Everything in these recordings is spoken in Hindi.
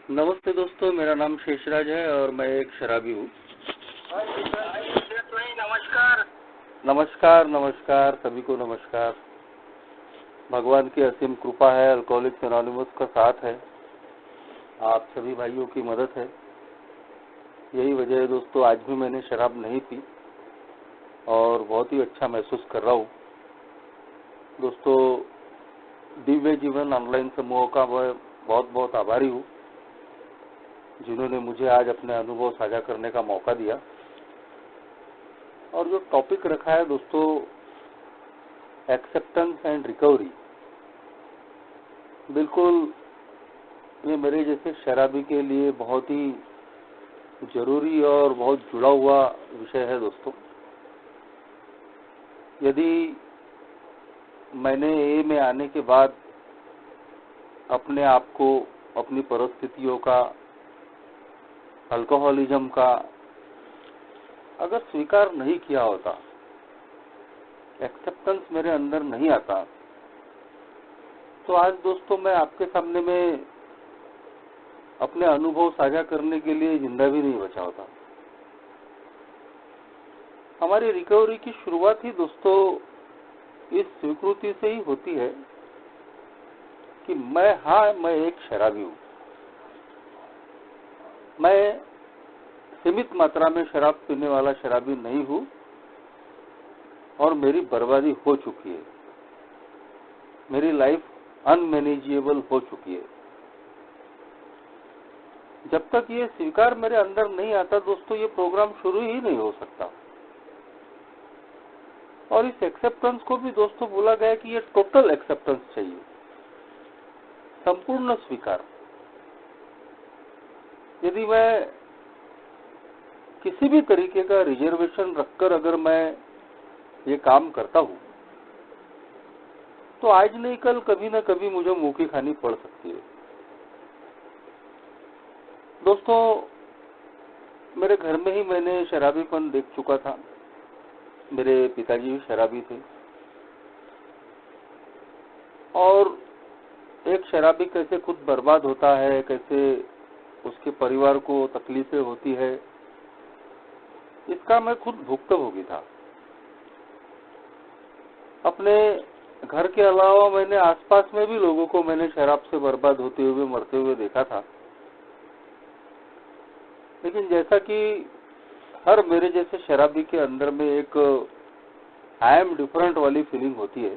नमस्ते दोस्तों, मेरा नाम शेषराज है और मैं एक शराबी हूँ। नमस्कार। नमस्कार नमस्कार, सभी को नमस्कार। भगवान की असीम कृपा है, अल्कोहलिक्स एनोनिमस का साथ है, आप सभी भाइयों की मदद है। यही वजह है दोस्तों, आज भी मैंने शराब नहीं पी और बहुत ही अच्छा महसूस कर रहा हूँ। दोस्तों, दिव्य जीवन ऑनलाइन समूह का मैं बहुत बहुत आभारी हूँ, जिन्होंने मुझे आज अपने अनुभव साझा करने का मौका दिया। और जो टॉपिक रखा है दोस्तों, एक्सेप्टेंस एंड रिकवरी, बिल्कुल ये मेरे जैसे शराबी के लिए बहुत ही जरूरी और बहुत जुड़ा हुआ विषय है दोस्तों। यदि मैंने ए में आने के बाद अपने आप को, अपनी परिस्थितियों का, अल्कोहलिज्म का अगर स्वीकार नहीं किया होता, एक्सेप्टेंस मेरे अंदर नहीं आता, तो आज दोस्तों मैं आपके सामने में अपने अनुभव साझा करने के लिए जिंदा भी नहीं बचा होता। हमारी रिकवरी की शुरुआत ही दोस्तों इस स्वीकृति से ही होती है कि मैं एक शराबी हूँ। मैं सीमित मात्रा में शराब पीने वाला शराबी नहीं हूँ और मेरी बर्बादी हो चुकी है। मेरी लाइफ अनमैनेजेबल हो चुकी है। जब तक ये स्वीकार मेरे अंदर नहीं आता दोस्तों, ये प्रोग्राम शुरू ही नहीं हो सकता। और इस एक्सेप्टेंस को भी दोस्तों बोला गया कि ये टोटल एक्सेप्टेंस चाहिए, संपूर्ण स्वीकार। यदि मैं किसी भी तरीके का रिजर्वेशन रखकर अगर मैं ये काम करता हूँ, तो आज नहीं कल कभी न कभी मुझे मुंह की खानी पड़ सकती है। दोस्तों, मेरे घर में ही मैंने शराबीपन देख चुका था। मेरे पिताजी भी शराबी थे और एक शराबी कैसे खुद बर्बाद होता है, कैसे उसके परिवार को तकलीफें होती है, इसका मैं खुद भुक्तभोगी था। अपने घर के अलावा मैंने आसपास में भी लोगों को मैंने शराब से बर्बाद होते हुए, मरते हुए देखा था। लेकिन जैसा कि हर मेरे जैसे शराबी के अंदर में एक आई एम डिफरेंट वाली फीलिंग होती है,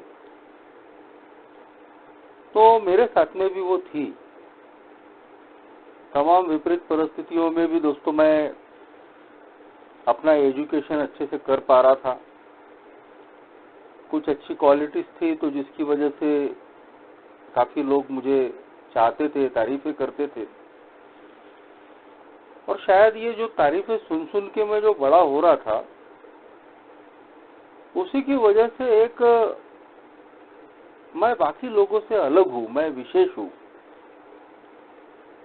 तो मेरे साथ में भी वो थी। तमाम विपरीत परिस्थितियों में भी दोस्तों मैं अपना एजुकेशन अच्छे से कर पा रहा था। कुछ अच्छी क्वालिटीज थी तो जिसकी वजह से काफी लोग मुझे चाहते थे, तारीफें करते थे। और शायद ये जो तारीफें सुन सुन के मैं जो बड़ा हो रहा था, उसी की वजह से एक मैं बाकी लोगों से अलग हूँ, मैं विशेष हूँ,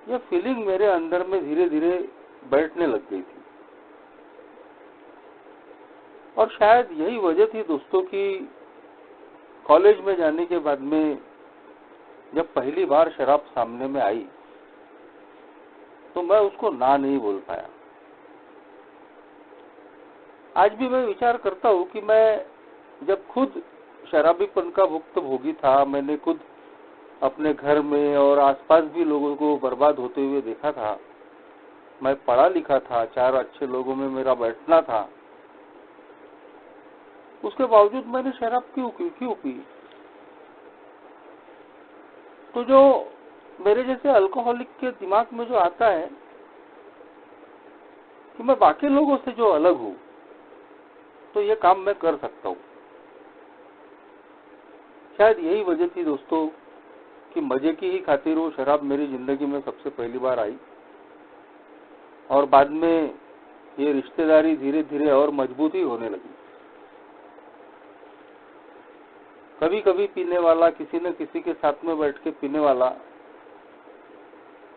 यह फीलिंग मेरे अंदर में धीरे धीरे बैठने लग गई थी। और शायद यही वजह थी दोस्तों कि कॉलेज में जाने के बाद में जब पहली बार शराब सामने में आई, तो मैं उसको ना नहीं बोल पाया। आज भी मैं विचार करता हूँ कि मैं जब खुद शराबीपन का भुक्तभोगी था, मैंने खुद अपने घर में और आसपास भी लोगों को बर्बाद होते हुए देखा था। मैं पढ़ा लिखा था, 4 अच्छे लोगों में मेरा बैठना था, उसके बावजूद मैंने शराब क्यों पी? तो जो मेरे जैसे अल्कोहलिक के दिमाग में जो आता है कि मैं बाकी लोगों से जो अलग हूँ, तो ये काम मैं कर सकता हूँ। शायद यही वजह थी दोस्तों कि मजे की ही खातिर वो शराब मेरी जिंदगी में सबसे पहली बार आई और बाद में ये रिश्तेदारी धीरे धीरे और मजबूत ही होने लगी। कभी कभी पीने वाला, किसी न किसी के साथ में बैठ के पीने वाला,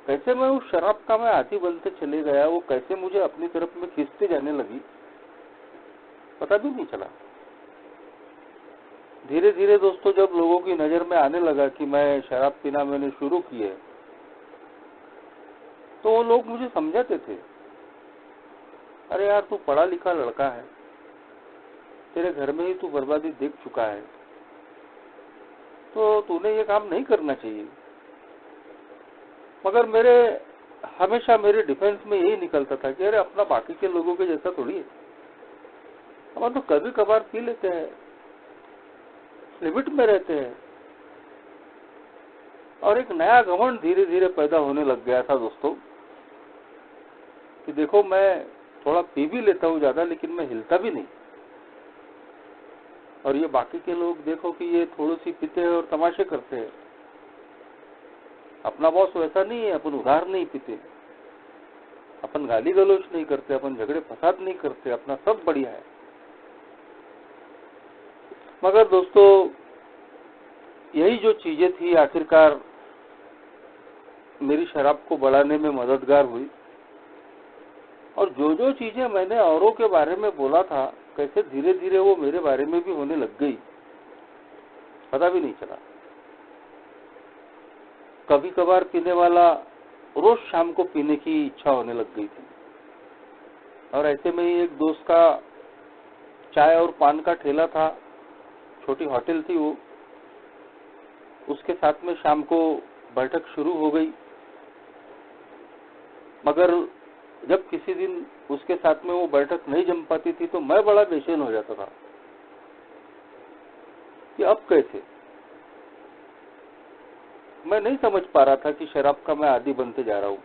कैसे मैं उस शराब का मैं आदी बनते चले गया, वो कैसे मुझे अपनी तरफ में खींचते जाने लगी, पता भी नहीं चला। धीरे धीरे दोस्तों जब लोगों की नजर में आने लगा कि मैं शराब पीना मैंने शुरू की है, तो वो लोग मुझे समझाते थे, अरे यार तू पढ़ा लिखा लड़का है, तेरे घर में ही तू बर्बादी देख चुका है, तो तूने ये काम नहीं करना चाहिए। मगर हमेशा मेरे डिफेंस में यही निकलता था कि अरे अपना बाकी के लोगों के जैसा थोड़ी है, हम तो कभी कभार पी लेते हैं, लिमिट में रहते हैं। और एक नया घमंड धीरे धीरे पैदा होने लग गया था दोस्तों, कि देखो मैं थोड़ा पी भी लेता हूँ ज्यादा, लेकिन मैं हिलता भी नहीं। और ये बाकी के लोग देखो कि ये थोड़ी सी पीते हैं और तमाशे करते हैं। अपना बॉस वैसा नहीं है, अपन उधार नहीं पीते, अपन गाली गलौज नहीं करते, अपन झगड़े फसाद नहीं करते, अपना सब बढ़िया है। मगर दोस्तों यही जो चीजें थी आखिरकार मेरी शराब को बढ़ाने में मददगार हुई। और जो जो चीजें मैंने औरों के बारे में बोला था, कैसे धीरे धीरे वो मेरे बारे में भी होने लग गई, पता भी नहीं चला। कभी कभार पीने वाला रोज शाम को पीने की इच्छा होने लग गई थी। और ऐसे में ही एक दोस्त का चाय और पान का ठेला था, छोटी होटल थी वो, उसके साथ में शाम को बैठक शुरू हो गई। मगर जब किसी दिन उसके साथ में वो बैठक नहीं जम पाती थी तो मैं बड़ा बेचैन हो जाता था कि अब कैसे। मैं नहीं समझ पा रहा था कि शराब का मैं आदी बनते जा रहा हूँ।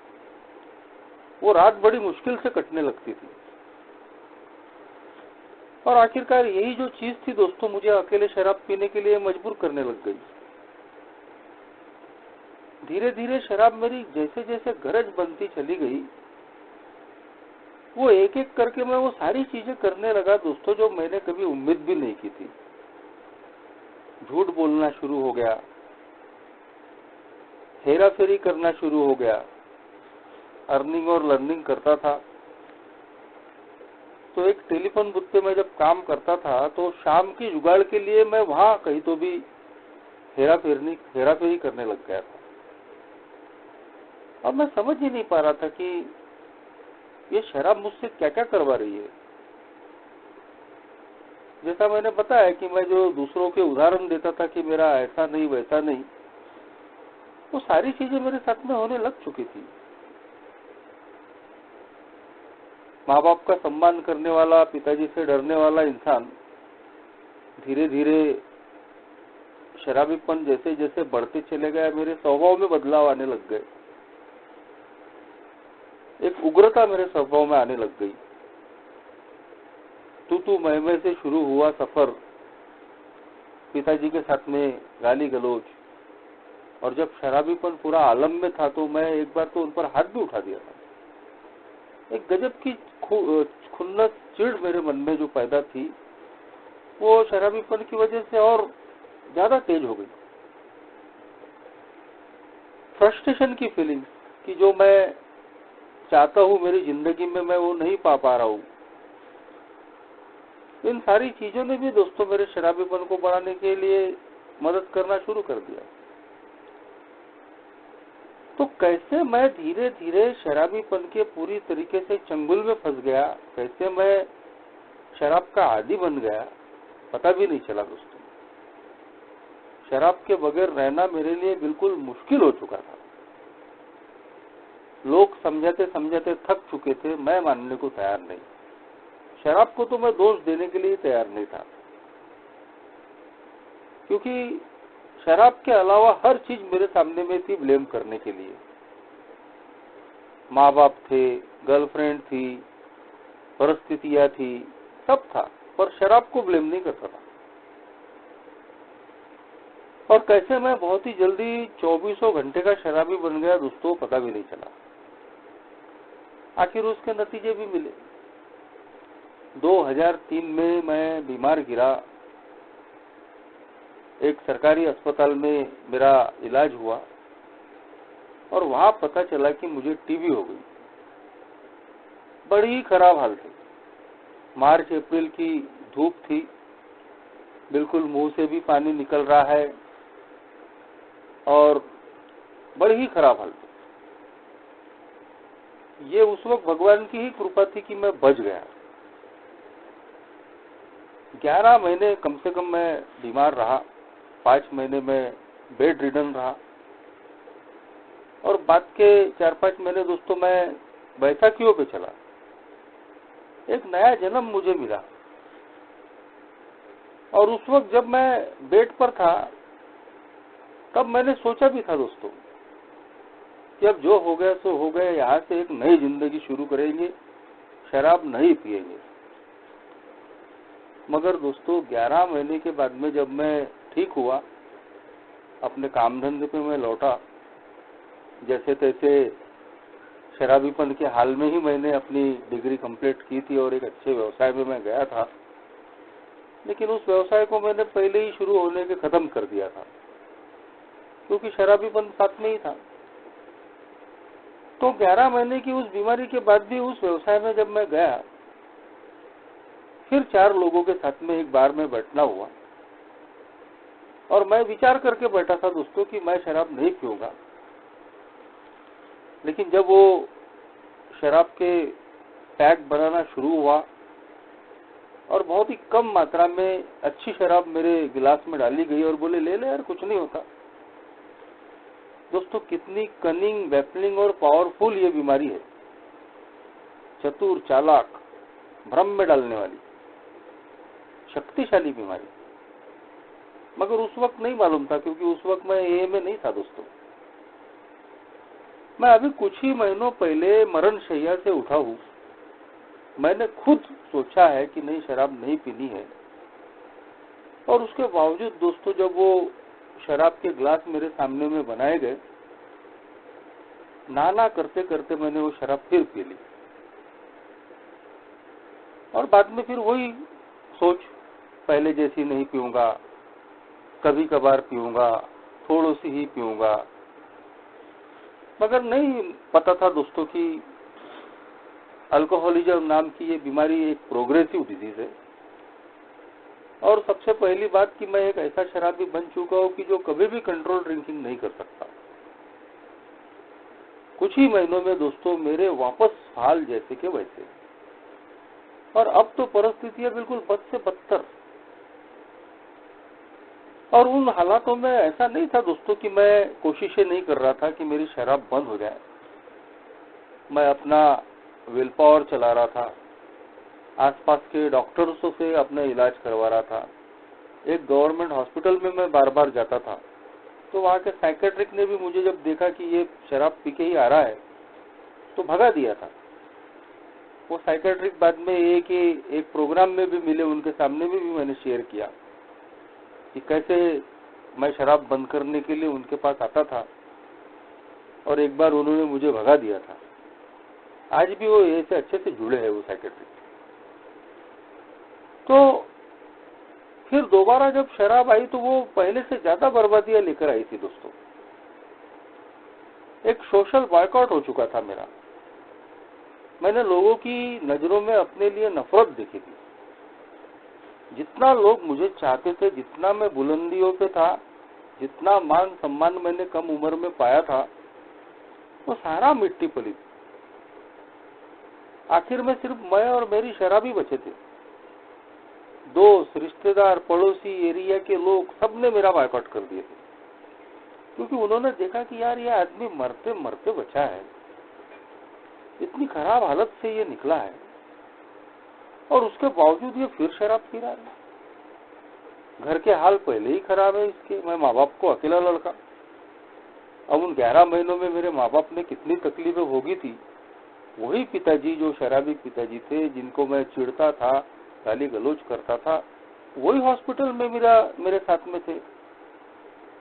वो रात बड़ी मुश्किल से कटने लगती थी। और आखिरकार यही जो चीज थी दोस्तों, मुझे अकेले शराब पीने के लिए मजबूर करने लग गई। धीरे धीरे शराब मेरी जैसे जैसे गरज बनती चली गई, वो एक एक करके मैं वो सारी चीजें करने लगा दोस्तों जो मैंने कभी उम्मीद भी नहीं की थी। झूठ बोलना शुरू हो गया, हेरा फेरी करना शुरू हो गया। अर्निंग और लर्निंग करता था तो एक टेलीफोन बूथ पे मैं जब काम करता था तो शाम की जुगाड़ के लिए मैं वहां कहीं तो भी हेरा फेरी करने लग गया था। अब मैं समझ ही नहीं पा रहा था कि ये शराब मुझसे क्या क्या करवा रही है। जैसा मैंने बताया कि मैं जो दूसरों के उदाहरण देता था कि मेरा ऐसा नहीं वैसा नहीं, वो सारी चीजें मेरे साथ में होने लग चुकी थी। माँ बाप का सम्मान करने वाला, पिताजी से डरने वाला इंसान धीरे धीरे शराबीपन जैसे जैसे बढ़ते चले गए, मेरे स्वभाव में बदलाव आने लग गए। एक उग्रता मेरे स्वभाव में आने लग गई। तू मैं से शुरू हुआ सफर, पिताजी के साथ में गाली गलौज, और जब शराबीपन पूरा आलम में था तो मैं एक बार तो उन पर हाथ भी उठा दिया था। एक गजब की खुन्नस चिढ़ मेरे मन में जो पैदा थी, वो शराबीपन की वजह से और ज्यादा तेज हो गई। फ्रस्ट्रेशन की फीलिंग कि जो मैं चाहता हूं मेरी जिंदगी में मैं वो नहीं पा रहा हूं। इन सारी चीजों ने भी दोस्तों मेरे शराबीपन को बढ़ाने के लिए मदद करना शुरू कर दिया। तो कैसे मैं धीरे धीरे शराबीपन के पूरी तरीके से चंगुल में फंस गया, कैसे मैं शराब का आदी बन गया, पता भी नहीं चला दोस्तों। शराब के बगैर रहना मेरे लिए बिल्कुल मुश्किल हो चुका था। लोग समझाते समझाते थक चुके थे, मैं मानने को तैयार नहीं। शराब को तो मैं दोष देने के लिए तैयार नहीं था, क्योंकि शराब के अलावा हर चीज मेरे सामने में थी ब्लेम करने के लिए। माँ बाप थे, गर्लफ्रेंड थी, परिस्थितियां थी, सब था, पर शराब को ब्लेम नहीं करता था। और कैसे मैं बहुत ही जल्दी 24 घंटे का शराबी बन गया दोस्तों, पता भी नहीं चला। आखिर उसके नतीजे भी मिले। 2003 में मैं बीमार गिरा, एक सरकारी अस्पताल में मेरा इलाज हुआ और वहां पता चला कि मुझे टीबी हो गई। बड़ी खराब हालत थी। मार्च अप्रैल की धूप थी, बिल्कुल मुंह से भी पानी निकल रहा है और बड़ी ही खराब हालत। ये उस वक्त भगवान की ही कृपा थी कि मैं बच गया। 11 महीने कम से कम मैं बीमार रहा, 5 महीने में बेड रिडन रहा, और बाद के 4-5 महीने दोस्तों मैं बैसाखियों पे चला। एक नया जन्म मुझे मिला। और उस वक्त जब मैं बेड पर था तब मैंने सोचा भी था दोस्तों कि अब जो हो गया सो हो गया, यहाँ से एक नई जिंदगी शुरू करेंगे, शराब नहीं पिएंगे। मगर दोस्तों 11 महीने के बाद में जब मैं ठीक हुआ, अपने काम धंधे पे मैं लौटा, जैसे तैसे शराबीपन के हाल में ही मैंने अपनी डिग्री कंप्लीट की थी और एक अच्छे व्यवसाय में मैं गया था। लेकिन उस व्यवसाय को मैंने पहले ही शुरू होने के खत्म कर दिया था, क्योंकि शराबीपन साथ में ही था। तो 11 महीने की उस बीमारी के बाद भी उस व्यवसाय में जब मैं गया, फिर 4 लोगों के साथ में एक बार में बैठना हुआ और मैं विचार करके बैठा था दोस्तों कि मैं शराब नहीं पीऊंगा। लेकिन जब वो शराब के पैक बनाना शुरू हुआ और बहुत ही कम मात्रा में अच्छी शराब मेरे गिलास में डाली गई और बोले ले ले यार, कुछ नहीं होता। दोस्तों कितनी कनिंग, बैफलिंग और पावरफुल ये बीमारी है, चतुर, चालाक, भ्रम में डालने वाली, शक्तिशाली बीमारी। मगर उस वक्त नहीं मालूम था, क्योंकि उस वक्त मैं एए में नहीं था दोस्तों। मैं अभी कुछ ही महीनों पहले मरण शैया से उठा हूं। मैंने खुद सोचा है कि नहीं, शराब नहीं पीनी है, और उसके बावजूद दोस्तों जब वो शराब के ग्लास मेरे सामने में बनाए गए, नाना करते करते मैंने वो शराब फिर पी ली। और बाद में फिर वही सोच, पहले जैसी नहीं पीऊंगा, कभी कभार पीऊंगा, थोड़ी सी ही पीऊंगा। मगर नहीं पता था दोस्तों कि अल्कोहलिज्म नाम की ये बीमारी एक प्रोग्रेसिव डिजीज है। और सबसे पहली बात कि मैं एक ऐसा शराबी बन चुका हूं कि जो कभी भी कंट्रोल ड्रिंकिंग नहीं कर सकता। कुछ ही महीनों में दोस्तों मेरे वापस हाल जैसे के वैसे, और अब तो परिस्थितियां बिल्कुल बद से बदतर। और उन हालातों में ऐसा नहीं था दोस्तों कि मैं कोशिशें नहीं कर रहा था कि मेरी शराब बंद हो जाए। मैं अपना विल पावर चला रहा था, आसपास के डॉक्टर्सों से अपना इलाज करवा रहा था। एक गवर्नमेंट हॉस्पिटल में मैं बार बार जाता था, तो वहाँ के साइकेट्रिक ने भी मुझे जब देखा कि ये शराब पी के ही आ रहा है तो भगा दिया था। वो साइकेट्रिक बाद में एक प्रोग्राम में भी मिले, उनके सामने भी मैंने शेयर किया कि कैसे मैं शराब बंद करने के लिए उनके पास आता था और एक बार उन्होंने मुझे भगा दिया था। आज भी वो ऐसे अच्छे से जुड़े हैं वो साइकेट्रिक। तो फिर दोबारा जब शराब आई तो वो पहले से ज्यादा बर्बादियां लेकर आई थी दोस्तों। एक सोशल बॉयकॉट हो चुका था मेरा। मैंने लोगों की नजरों में अपने लिए नफरत देखी थी। जितना लोग मुझे चाहते थे, जितना मैं बुलंदियों पे था, जितना मान सम्मान मैंने कम उम्र में पाया था, वो सारा मिट्टी पली थी। आखिर में सिर्फ मैं और मेरी शराबी बचे थे। दोस्त, रिश्तेदार, पड़ोसी, एरिया के लोग सबने मेरा बायकॉट कर दिए थे, क्योंकि उन्होंने देखा कि यार ये आदमी मरते मरते बचा है, इतनी खराब हालत से ये निकला है और उसके बावजूद ये फिर शराब पी रहा है। घर के हाल पहले ही खराब है इसके, मैं माँ बाप को अकेला लड़का। अब उन 11 महीनों में मेरे माँ बाप ने कितनी तकलीफें भोगी थी। वही पिताजी जो शराबी पिताजी थे, जिनको मैं चिढ़ता था, गाली गलौज करता था, वही हॉस्पिटल में मेरे साथ में थे।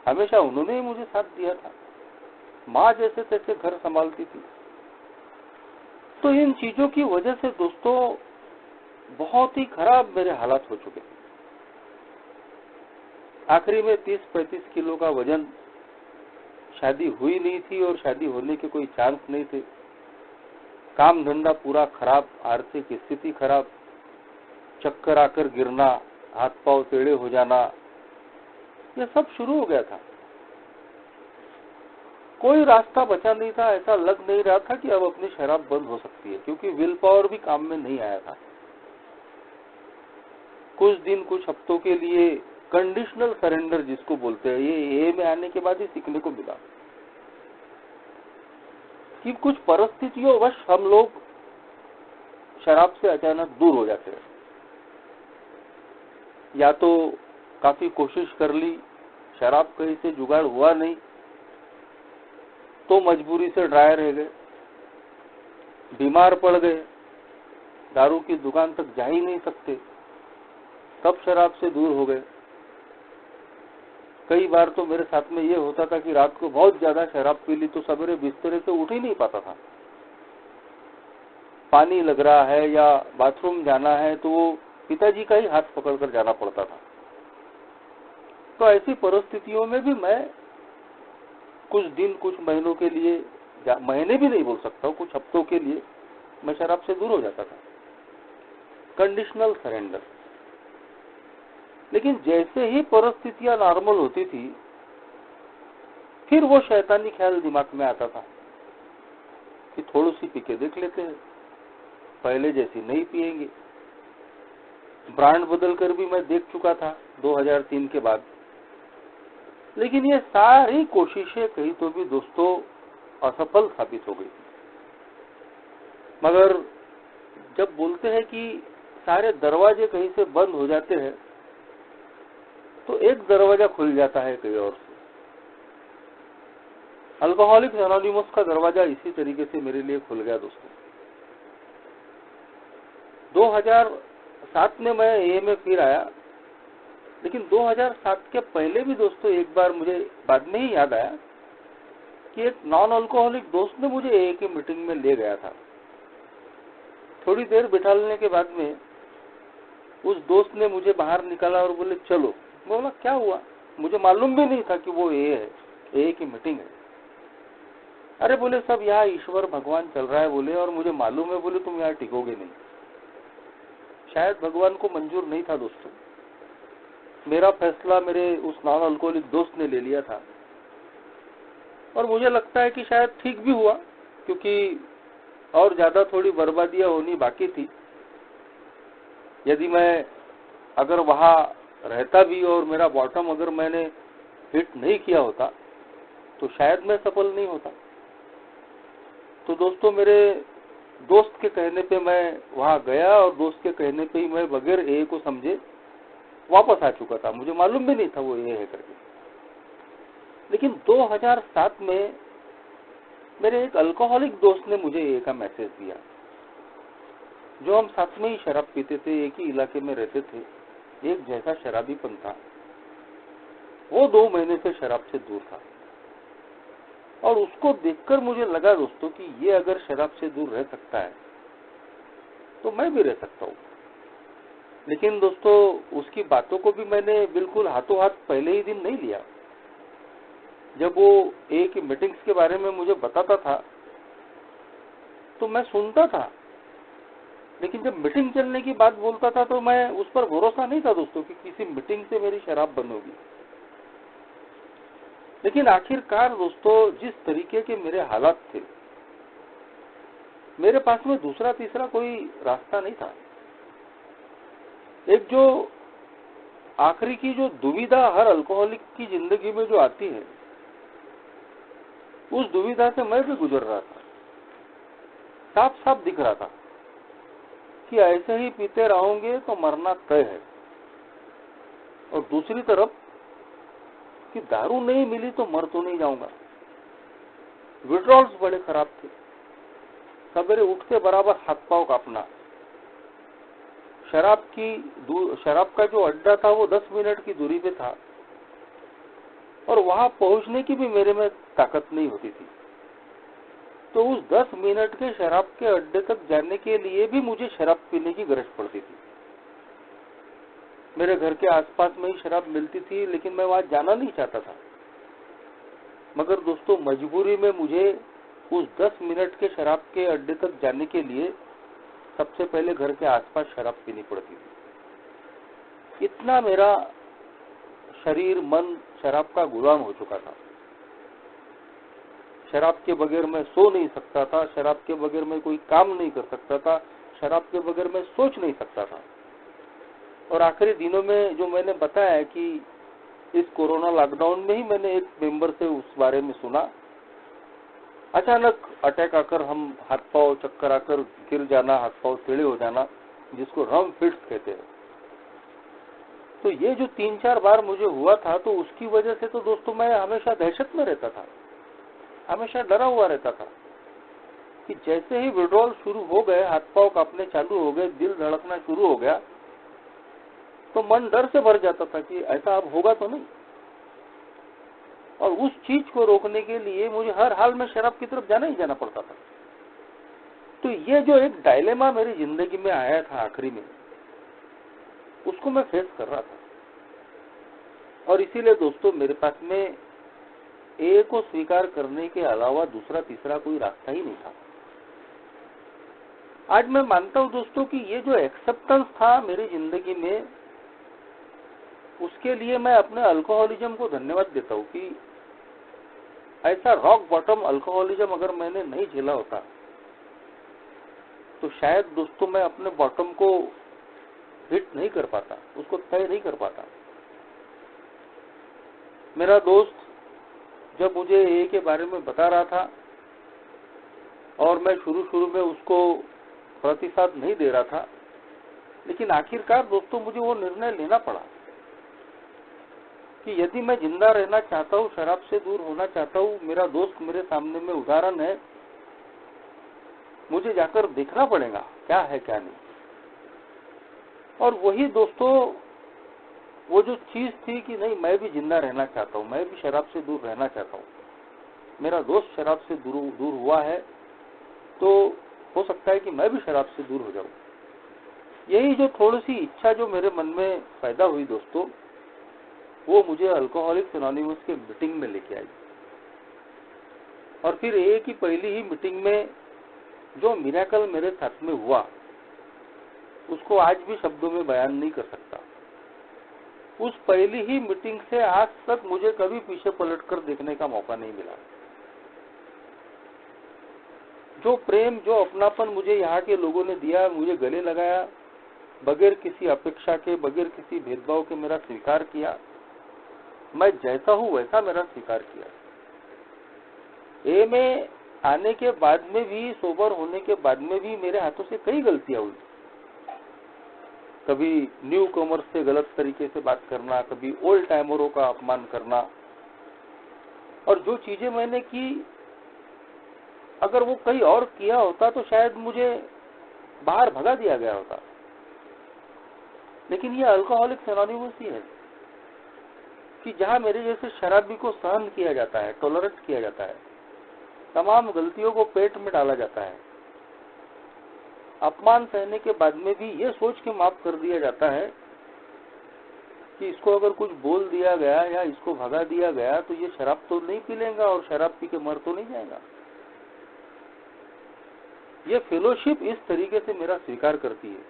हमेशा उन्होंने ही मुझे साथ दिया था। माँ जैसे तैसे घर संभालती थी। तो इन चीजों की वजह से दोस्तों बहुत ही खराब मेरे हालात हो चुके थे। आखिरी में 30-35 किलो का वजन, शादी हुई नहीं थी और शादी होने के कोई चांस नहीं थे। काम धंधा पूरा खराब, आर्थिक स्थिति खराब, चक्कर आकर गिरना, हाथ पांव टेढ़े हो जाना, ये सब शुरू हो गया था। कोई रास्ता बचा नहीं था, ऐसा लग नहीं रहा था कि अब अपनी शराब बंद हो सकती है, क्योंकि विल पावर भी काम में नहीं आया था। कुछ दिन, कुछ हफ्तों के लिए कंडीशनल सरेंडर जिसको बोलते हैं, ये ए में आने के बाद ही सीखने को मिला कि कुछ परिस्थितियों वश हम लोग शराब से अचानक दूर हो जाते हैं। या तो काफी कोशिश कर ली, शराब कहीं से जुगाड़ हुआ नहीं, तो मजबूरी से ड्राई रह गए, बीमार पड़ गए, दारू की दुकान तक जा ही नहीं सकते, तब शराब से दूर हो गए। कई बार तो मेरे साथ में ये होता था कि रात को बहुत ज्यादा शराब पी ली तो सवेरे बिस्तर से उठ ही नहीं पाता था। पानी लग रहा है या बाथरूम जाना है तो वो पिताजी का ही हाथ पकड़कर जाना पड़ता था। तो ऐसी परिस्थितियों में भी मैं कुछ दिन, कुछ महीनों के लिए, महीने भी नहीं बोल सकता हूँ, कुछ हफ्तों के लिए मैं शराब से दूर हो जाता था। Conditional surrender. लेकिन जैसे ही परिस्थितियां नॉर्मल होती थी, फिर वो शैतानी ख्याल दिमाग में आता था कि थोड़ी सी पी के देख लेते हैं, पहले जैसी नहीं पिएंगे। ब्रांड बदल कर भी मैं देख चुका था 2003 के बाद। लेकिन ये सारी कोशिशें कहीं तो भी दोस्तों असफल साबित हो गई। मगर जब बोलते हैं कि सारे दरवाजे कहीं से बंद हो जाते हैं, तो एक दरवाजा खुल जाता है कहीं और से। अल्कोहलिक्स एनोनिमस का दरवाजा इसी तरीके से मेरे लिए खुल गया दोस्तों। 2007 में मैं ए में फिर आया, लेकिन 2007 के पहले भी दोस्तों एक बार मुझे बाद में ही याद आया कि एक नॉन अल्कोहलिक दोस्त ने मुझे ए की मीटिंग में ले गया था। थोड़ी देर बिठाने के बाद में उस दोस्त ने मुझे बाहर निकाला और बोले चलो। मैं बोला क्या हुआ? मुझे मालूम भी नहीं था कि वो ए है, ए की मीटिंग है। अरे बोले सब यहाँ ईश्वर भगवान चल रहा है बोले, और मुझे मालूम है बोले तुम यहाँ टिकोगे नहीं। शायद भगवान को मंजूर नहीं था दोस्तों, मेरा फैसला मेरे उस नॉन अल्कोहलिक दोस्त ने ले लिया था। और मुझे लगता है कि शायद ठीक भी हुआ, क्योंकि और ज्यादा थोड़ी बर्बादियां होनी बाकी थी। यदि मैं अगर वहां रहता भी और मेरा बॉटम अगर मैंने हिट नहीं किया होता तो शायद मैं सफल नहीं होता। तो दोस्तों मेरे दोस्त के कहने पे मैं वहां गया और दोस्त के कहने पे ही मैं बगैर ए को समझे वापस आ चुका था। मुझे मालूम भी नहीं था वो ए है करके। लेकिन 2007 में मेरे एक अल्कोहलिक दोस्त ने मुझे ए का मैसेज दिया। जो हम साथ में ही शराब पीते थे, एक ही इलाके में रहते थे, एक जैसा शराबीपन था। वो 2 महीने से शराब से दूर था और उसको देखकर मुझे लगा दोस्तों कि ये अगर शराब से दूर रह सकता है तो मैं भी रह सकता हूँ। लेकिन दोस्तों उसकी बातों को भी मैंने बिल्कुल हाथों हाथ पहले ही दिन नहीं लिया। जब वो ए की मीटिंग्स के बारे में मुझे बताता था तो मैं सुनता था, लेकिन जब मीटिंग चलने की बात बोलता था तो मैं उस पर भरोसा नहीं था दोस्तों कि किसी मीटिंग से मेरी शराब बंद होगी। लेकिन आखिरकार दोस्तों जिस तरीके के मेरे हालात थे, मेरे पास में दूसरा तीसरा कोई रास्ता नहीं था। एक जो आखिरी की जो दुविधा हर अल्कोहलिक की जिंदगी में जो आती है, उस दुविधा से मैं भी गुजर रहा था। साफ साफ दिख रहा था कि ऐसे ही पीते रहोगे तो मरना तय है। और दूसरी तरफ कि दारू नहीं मिली तो मर तो नहीं जाऊंगा। विड्रॉल्स बड़े खराब थे। सवेरे उठते बराबर हाथ पांव कांपना। शराब का जो अड्डा था वो 10 मिनट की दूरी पे था और वहां पहुंचने की भी मेरे में ताकत नहीं होती थी। तो उस 10 मिनट के शराब के अड्डे तक जाने के लिए भी मुझे शराब पीने की गरज पड़ती थी। मेरे घर के आसपास में ही शराब मिलती थी, लेकिन मैं वहां जाना नहीं चाहता था। मगर दोस्तों मजबूरी में मुझे उस 10 मिनट के शराब के अड्डे तक जाने के लिए सबसे पहले घर के आसपास शराब पीनी पड़ती थी। इतना मेरा शरीर मन शराब का गुलाम हो चुका था। शराब के बगैर मैं सो नहीं सकता था, शराब के बगैर मैं कोई काम नहीं कर सकता था, शराब के बगैर मैं सोच नहीं सकता था। और आखिरी दिनों में जो मैंने बताया कि इस कोरोना लॉकडाउन में ही मैंने एक मेंबर से उस बारे में सुना, अचानक अटैक आकर हम हाथ पांव चक्कर आकर गिर जाना, हाथ पांव टेढ़े हो जाना, जिसको रम फिट्स कहते हैं। तो ये जो 3-4 बार मुझे हुआ था, तो उसकी वजह से तो दोस्तों मैं हमेशा दहशत में रहता था, हमेशा डरा हुआ रहता था कि जैसे ही विड्रॉल शुरू हो गए, हाथ पांव कांपने चालू हो गए, दिल धड़कना शुरू हो गया, तो मन डर से भर जाता था कि ऐसा अब होगा तो नहीं। और उस चीज को रोकने के लिए मुझे हर हाल में शराब की तरफ जाना ही जाना पड़ता था। तो ये जो एक डायलेमा मेरी जिंदगी में आया था आखिरी में, उसको मैं फेस कर रहा था। और इसीलिए दोस्तों मेरे पास में ए को स्वीकार करने के अलावा दूसरा तीसरा कोई रास्ता ही नहीं था। आज मैं मानता हूं दोस्तों कि ये जो एक्सेप्टेंस था मेरी जिंदगी में, उसके लिए मैं अपने अल्कोहलिज्म को धन्यवाद देता हूं कि ऐसा रॉक बॉटम अल्कोहलिज्म अगर मैंने नहीं झेला होता तो शायद दोस्तों मैं अपने बॉटम को हिट नहीं कर पाता, उसको तय नहीं कर पाता। मेरा दोस्त जब मुझे ए के बारे में बता रहा था और मैं शुरू में उसको प्रतिसाद नहीं दे रहा था, लेकिन आखिरकार दोस्तों मुझे वो निर्णय लेना पड़ा कि यदि मैं जिंदा रहना चाहता हूँ, शराब से दूर होना चाहता हूँ, मेरा दोस्त मेरे सामने में उदाहरण है, मुझे जाकर देखना पड़ेगा क्या है क्या नहीं। और वही दोस्तों वो जो चीज थी कि नहीं, मैं भी जिंदा रहना चाहता हूँ, मैं भी शराब से दूर रहना चाहता हूँ, मेरा दोस्त शराब से दूर हुआ है तो हो सकता है कि मैं भी शराब से दूर हो जाऊं। यही जो थोड़ी सी इच्छा जो मेरे मन में पैदा हुई दोस्तों, वो मुझे अल्कोहलिक्स एनोनिमस के मीटिंग में लेके आई। और फिर ए की पहली ही मीटिंग में जो मिरेकल मेरे साथ में हुआ, उसको आज भी शब्दों में बयान नहीं कर सकता। उस पहली ही मीटिंग से आज तक मुझे कभी पीछे पलटकर देखने का मौका नहीं मिला। जो प्रेम, जो अपनापन मुझे यहाँ के लोगों ने दिया, मुझे गले लगाया, बगैर किसी अपेक्षा के, बगैर किसी भेदभाव के मेरा स्वीकार किया, मैं जैसा हूँ वैसा मेरा स्वीकार किया। ए में आने के बाद में भी, सोबर होने के बाद में भी मेरे हाथों से कई गलतियां हुई। कभी न्यू कॉमर्स से गलत तरीके से बात करना, कभी ओल्ड टाइमरों का अपमान करना, और जो चीजें मैंने की अगर वो कहीं और किया होता तो शायद मुझे बाहर भगा दिया गया होता। लेकिन ये अल्कोहलिक्स एनोनिमस ही है कि जहां मेरे जैसे शराबी को सहन किया जाता है, टॉलरेट किया जाता है, तमाम गलतियों को पेट में डाला जाता है, अपमान सहने के बाद में भी ये सोच के माफ कर दिया जाता है कि इसको अगर कुछ बोल दिया गया या इसको भगा दिया गया तो ये शराब तो नहीं पी लेगा और शराब पी के मर तो नहीं जाएगा। ये फेलोशिप इस तरीके से मेरा स्वीकार करती है।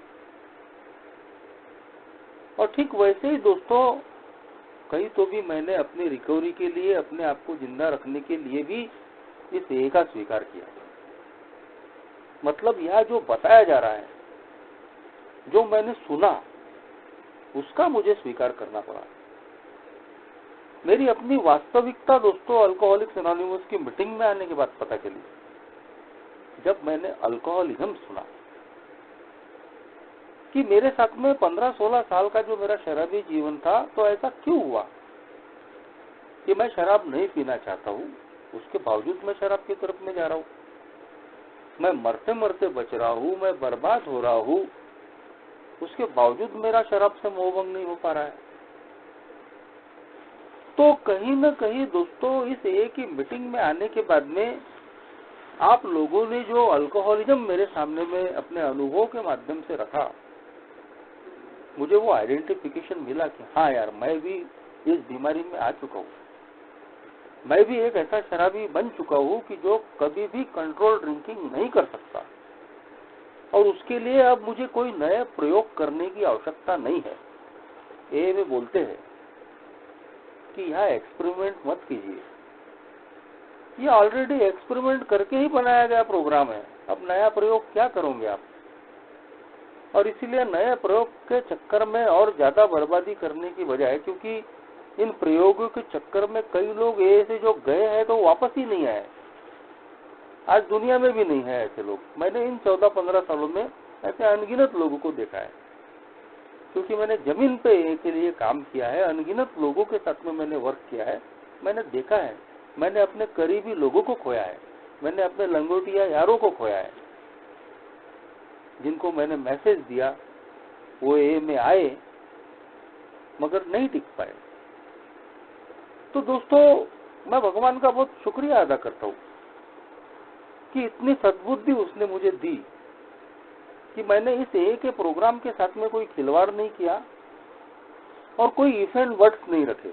और ठीक वैसे ही दोस्तों कहीं तो भी मैंने अपनी रिकवरी के लिए, अपने आप को जिंदा रखने के लिए भी इस ए का स्वीकार किया। मतलब यह जो बताया जा रहा है, जो मैंने सुना, उसका मुझे स्वीकार करना पड़ा। मेरी अपनी वास्तविकता दोस्तों अल्कोहलिक्स एनोनिमस की मीटिंग में आने के बाद पता चली, जब मैंने अल्कोहलिज्म सुना कि मेरे साथ में 15-16 साल का जो मेरा शराबी जीवन था, तो ऐसा क्यों हुआ कि मैं शराब नहीं पीना चाहता हूँ, उसके बावजूद मैं शराब की तरफ में जा रहा हूँ। मैं मरते मरते बच रहा हूँ, मैं बर्बाद हो रहा हूँ, उसके बावजूद मेरा शराब से मोहभंग नहीं हो पा रहा है। तो कहीं न कहीं दोस्तों इस ए की मीटिंग में आने के बाद में आप लोगों ने जो अल्कोहलिज्म मेरे सामने में अपने अनुभव के माध्यम से रखा, मुझे वो आइडेंटिफिकेशन मिला कि हाँ यार, मैं भी इस बीमारी में आ चुका हूँ। मैं भी एक ऐसा शराबी बन चुका हूँ कि जो कभी भी कंट्रोल ड्रिंकिंग नहीं कर सकता, और उसके लिए अब मुझे कोई नए प्रयोग करने की आवश्यकता नहीं है। ए में बोलते हैं कि यहाँ एक्सपेरिमेंट मत कीजिए, ये ऑलरेडी एक्सपेरिमेंट करके ही बनाया गया प्रोग्राम है। अब नया प्रयोग क्या करोगे आप? और इसीलिए नए प्रयोग के चक्कर में और ज्यादा बर्बादी करने की बजाय, क्योंकि इन प्रयोगों के चक्कर में कई लोग ऐसे जो गए हैं तो वापस ही नहीं आए। आज दुनिया में भी नहीं है ऐसे लोग। मैंने इन 14-15 सालों में ऐसे अनगिनत लोगों को देखा है, क्योंकि मैंने जमीन पे के लिए काम किया है, अनगिनत लोगों के साथ में मैंने वर्क किया है। मैंने देखा है, मैंने अपने करीबी लोगों को खोया है, मैंने अपने लंगोटिया यारों को खोया है, जिनको मैंने मैसेज दिया वो ए में आए मगर नहीं टिक पाए। तो दोस्तों, मैं भगवान का बहुत शुक्रिया अदा करता हूँ कि इतनी सद्बुद्धि उसने मुझे दी कि मैंने इस ए के प्रोग्राम के साथ में कोई खिलवाड़ नहीं किया और कोई इफ एंड वर्ड्स नहीं रखे।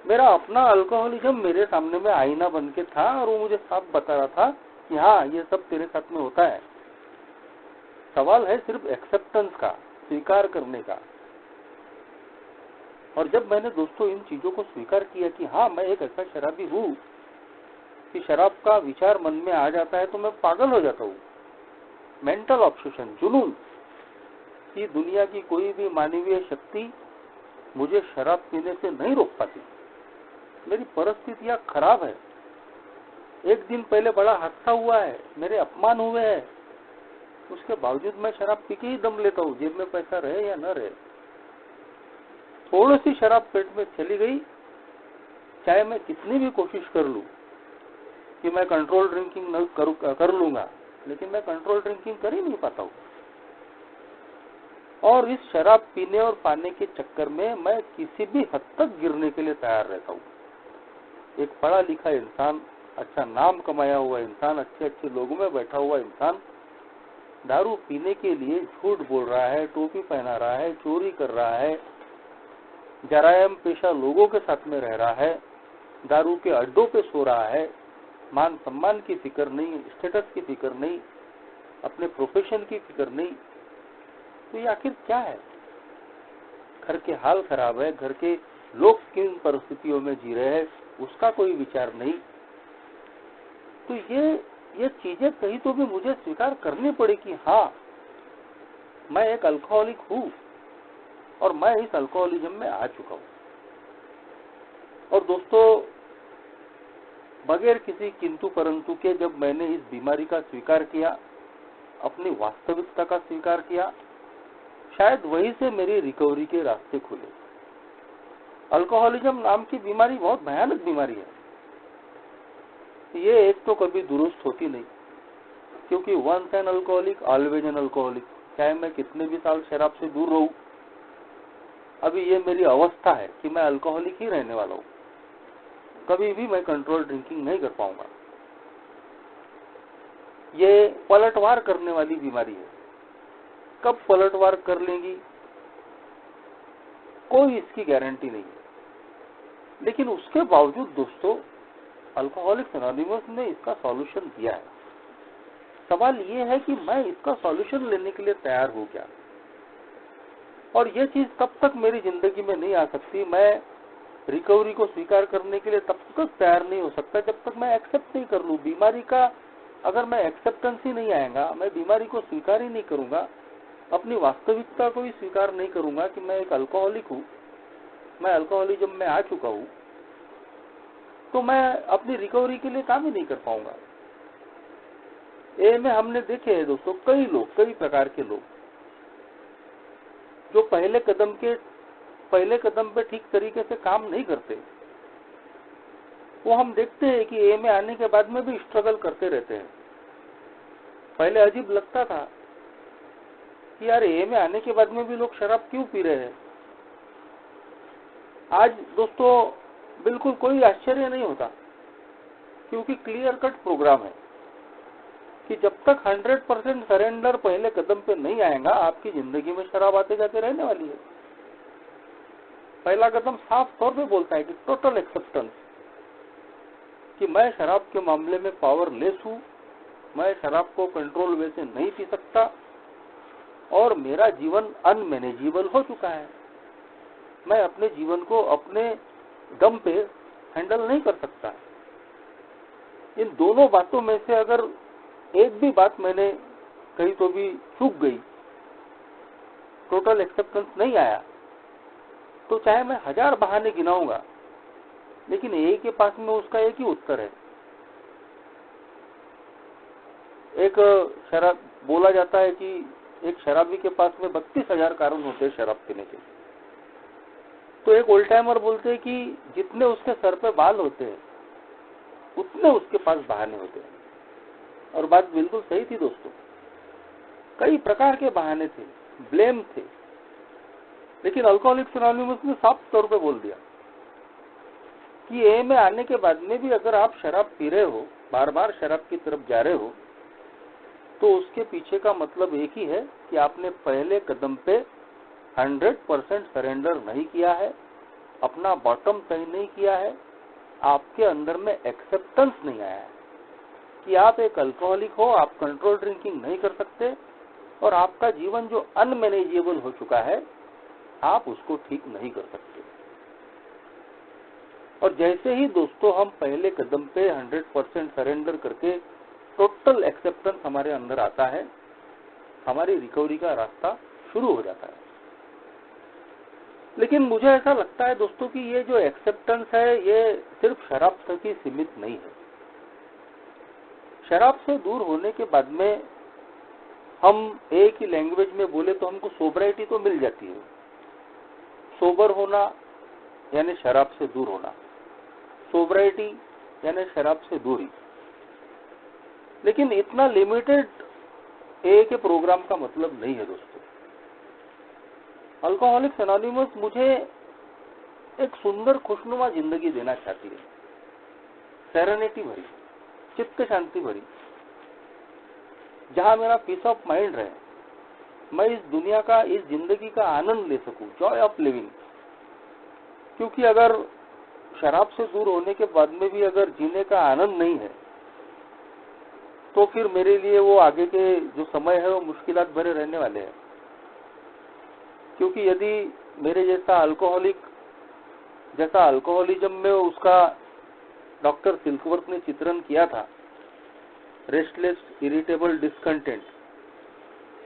मेरा अपना अल्कोहलिज्म मेरे सामने में आईना बन के था और वो मुझे साफ बता रहा था कि हाँ, ये सब तेरे साथ में होता है। सवाल है सिर्फ एक्सेप्टेंस का, स्वीकार करने का। और जब मैंने दोस्तों इन चीजों को स्वीकार किया कि हाँ, मैं एक ऐसा शराबी हूँ कि शराब का विचार मन में आ जाता है तो मैं पागल हो जाता हूँ। मेंटल ऑब्सेशन, जुनून, कि दुनिया की कोई भी मानवीय शक्ति मुझे शराब पीने से नहीं रोक पाती। मेरी परिस्थितियां खराब है। एक दिन पहले बड़ा हादसा हुआ है, मेरे अपमान हुए हैं, उसके बावजूद मैं शराब पी के ही दम लेता हूँ, जेब में पैसा रहे या न रहे। थोड़ी सी शराब पेट में चली गई, चाहे मैं कितनी भी कोशिश कर लूं कि मैं कंट्रोल ड्रिंकिंग न कर लूंगा, लेकिन मैं कंट्रोल ड्रिंकिंग कर ही नहीं पाता हूँ। और इस शराब पीने और पाने के चक्कर में मैं किसी भी हद तक गिरने के लिए तैयार रहता हूँ। एक पढ़ा लिखा इंसान, अच्छा नाम कमाया हुआ इंसान, अच्छे अच्छे लोगों में बैठा हुआ इंसान दारू पीने के लिए झूठ बोल रहा है, टोपी पहना रहा है, चोरी कर रहा है, जरायम पेशा लोगों के साथ में रह रहा है, दारू के अड्डों पे सो रहा है, मान सम्मान की फिक्र नहीं, स्टेटस की फिक्र नहीं, अपने प्रोफेशन की फिक्र नहीं। तो ये आखिर क्या है? घर के हाल खराब है, घर के लोग किन परिस्थितियों में जी रहे हैं उसका कोई विचार नहीं। तो ये चीजें कहीं तो भी मुझे स्वीकार करनी पड़ी कि हाँ, मैं एक अल्कोहलिक हूँ और मैं इस अल्कोहलिज्म में आ चुका हूँ। और दोस्तों, बगैर किसी किंतु परंतु के जब मैंने इस बीमारी का स्वीकार किया, अपनी वास्तविकता का स्वीकार किया, शायद वहीं से मेरी रिकवरी के रास्ते खुले। अल्कोहलिज्म नाम की बीमारी बहुत भयानक बीमारी है। ये एक तो कभी दुरुस्त होती नहीं, क्योंकि once an alcoholic always an alcoholic. चाहे मैं कितने भी साल शराब से दूर रहूं, अभी ये मेरी अवस्था है कि मैं अल्कोहलिक ही रहने वाला हूं। कभी भी मैं कंट्रोल ड्रिंकिंग नहीं कर पाऊंगा। ये पलटवार करने वाली बीमारी है। कब पलटवार कर लेंगी कोई इसकी गारंटी नहीं है। लेकिन उसके बावजूद दोस्तों, अल्कोहलिक्स एनोनिमस ने इसका सॉल्यूशन दिया है। सवाल ये है कि मैं इसका सॉल्यूशन लेने के लिए तैयार हूं क्या? और ये चीज तब तक मेरी जिंदगी में नहीं आ सकती, मैं रिकवरी को स्वीकार करने के लिए तब तक तैयार नहीं हो सकता जब तक मैं एक्सेप्ट नहीं कर लूं बीमारी का। अगर मैं एक्सेप्टेंस ही नहीं आएगा, मैं बीमारी को स्वीकार ही नहीं करूंगा, अपनी वास्तविकता को ही स्वीकार नहीं करूंगा कि मैं एक अल्कोहलिक हूं, मैं अल्कोहलिज्म में आ चुका हूं, तो मैं अपनी रिकवरी के लिए काम ही नहीं कर पाऊंगा। ए में हमने देखे हैं दोस्तों कई लोग, कई प्रकार के लोग जो पहले कदम पे ठीक तरीके से काम नहीं करते। वो हम देखते हैं कि ए में आने के बाद में भी स्ट्रगल करते रहते हैं। पहले अजीब लगता था कि यार ए में आने के बाद में भी लोग शराब क्यों पी रहे हैं। आज दोस्तों बिल्कुल कोई आश्चर्य नहीं होता, क्योंकि क्लियर कट प्रोग्राम है कि जब तक 100% सरेंडर पहले कदम पे नहीं आएगा, आपकी जिंदगी में शराब आते जाते रहने वाली है। पहला कदम साफ तौर पे बोलता है कि टोटल एक्सेप्टेंस, कि मैं शराब के मामले में पावरलेस हूं, मैं शराब को कंट्रोल वे से नहीं पी सकता और मेरा जीवन अनमैनेजेबल हो चुका है। मैं अपने जीवन को अपने दम पे हैंडल नहीं कर सकता। इन दोनों बातों में से अगर एक भी बात मैंने कहीं तो भी चूक गई, टोटल एक्सेप्टेंस नहीं आया, तो चाहे मैं 1000 बहाने गिनाऊंगा, लेकिन ए के पास में उसका एक ही उत्तर है। एक शराब बोला जाता है कि एक शराबी के पास में 32,000 कारण होते हैं शराब पीने के। तो एक ओल्ड टाइमर बोलते हैं कि जितने उसके सर पे बाल होते हैं उतने उसके पास बहाने होते हैं। और बात बिल्कुल सही थी दोस्तों, कई प्रकार के बहाने थे, ब्लेम थे, लेकिन अल्कोहलिक्स एनोनिमस ने साफ तौर पे बोल दिया कि ए में आने के बाद में भी अगर आप शराब पी रहे हो, बार बार शराब की तरफ जा रहे हो, तो उसके पीछे का मतलब एक ही है कि आपने पहले कदम पे 100% सरेंडर नहीं किया है, अपना बॉटम तय नहीं किया है, आपके अंदर में एक्सेप्टेंस नहीं आया है कि आप एक अल्कोहलिक हो, आप कंट्रोल ड्रिंकिंग नहीं कर सकते, और आपका जीवन जो अनमैनेजेबल हो चुका है आप उसको ठीक नहीं कर सकते। और जैसे ही दोस्तों हम पहले कदम पे 100% सरेंडर करके टोटल एक्सेप्टेंस हमारे अंदर आता है, हमारी रिकवरी का रास्ता शुरू हो जाता है। लेकिन मुझे ऐसा लगता है दोस्तों कि ये जो एक्सेप्टेंस है ये सिर्फ शराब तक ही सीमित नहीं है। शराब से दूर होने के बाद में हम एक ही लैंग्वेज में बोले तो हमको सोबराइटी तो मिल जाती है। सोबर होना यानी शराब से दूर होना, सोबराइटी यानी शराब से दूरी। लेकिन इतना लिमिटेड ए के प्रोग्राम का मतलब नहीं है दोस्तों। अल्कोहलिक्स एनोनिमस मुझे एक सुंदर खुशनुमा जिंदगी देना चाहती है, सेरेनिटी भरी, चित्त शांति भरी, जहां मेरा पीस ऑफ माइंड रहे, मैं इस दुनिया का, इस जिंदगी का आनंद ले सकूं, जॉय ऑफ लिविंग। क्योंकि अगर शराब से दूर होने के बाद में भी अगर जीने का आनंद नहीं है तो फिर मेरे लिए वो आगे के जो समय है वो मुश्किलात भरे रहने वाले हैं। क्योंकि यदि मेरे जैसा अल्कोहलिक, जैसा अल्कोहलिज्म में उसका डॉक्टर सिल्कवर्थ ने चित्रण किया था, रेस्टलेस, इरिटेबल, डिसकंटेंट,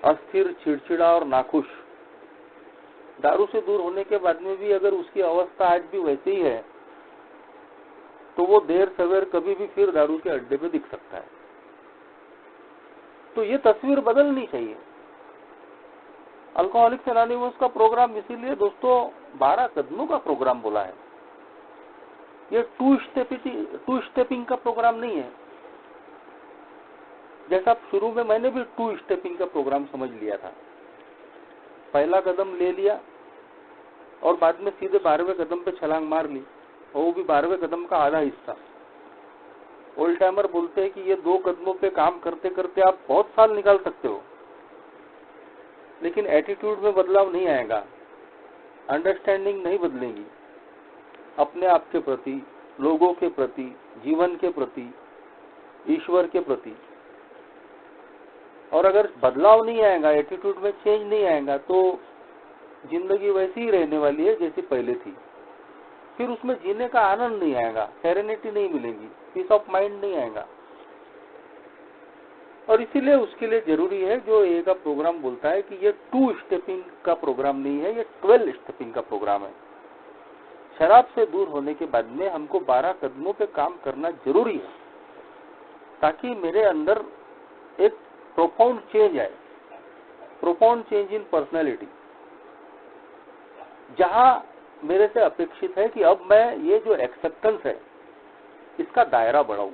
अस्थिर, चिड़चिड़ा और नाखुश, दारू से दूर होने के बाद में भी अगर उसकी अवस्था आज भी वैसे ही है तो वो देर सवेर कभी भी फिर दारू के अड्डे पे दिख सकता है। तो ये तस्वीर बदलनी चाहिए। अल्कोहलिक्स एनोनिमस का प्रोग्राम इसीलिए दोस्तों 12 कदमों का प्रोग्राम बोला है। ये टू स्टेपिंग का प्रोग्राम नहीं है। जैसा शुरू में मैंने भी 2 स्टेपिंग का प्रोग्राम समझ लिया था, पहला कदम ले लिया और बाद में सीधे 12वें कदम पे छलांग मार ली, और वो भी 12वें कदम का आधा हिस्सा। ओल्ड टाइमर बोलते हैं कि ये 2 कदमों पे काम करते करते आप बहुत साल निकाल सकते हो, लेकिन एटीट्यूड में बदलाव नहीं आएगा, अंडरस्टैंडिंग नहीं बदलेगी अपने आप के प्रति, लोगों के प्रति, जीवन के प्रति, ईश्वर के प्रति। और अगर बदलाव नहीं आएगा, एटीट्यूड में चेंज नहीं आएगा, तो जिंदगी वैसी ही रहने वाली है जैसी पहले थी। फिर उसमें जीने का आनंद नहीं आएगा, सेरेनिटी नहीं मिलेगी, पीस ऑफ माइंड नहीं आएगा। और इसीलिए उसके लिए जरूरी है, जो ए का प्रोग्राम बोलता है कि ये 2 स्टेपिंग का प्रोग्राम नहीं है, ये 12 स्टेपिंग का प्रोग्राम है। शराब से दूर होने के बाद में हमको 12 कदमों पे काम करना जरूरी है, ताकि मेरे अंदर एक प्रोफाउंड चेंज आए, प्रोफाउंड चेंज इन पर्सनैलिटी, जहां मेरे से अपेक्षित है कि अब मैं ये जो एक्सेप्टेंस है इसका दायरा बढ़ाऊं।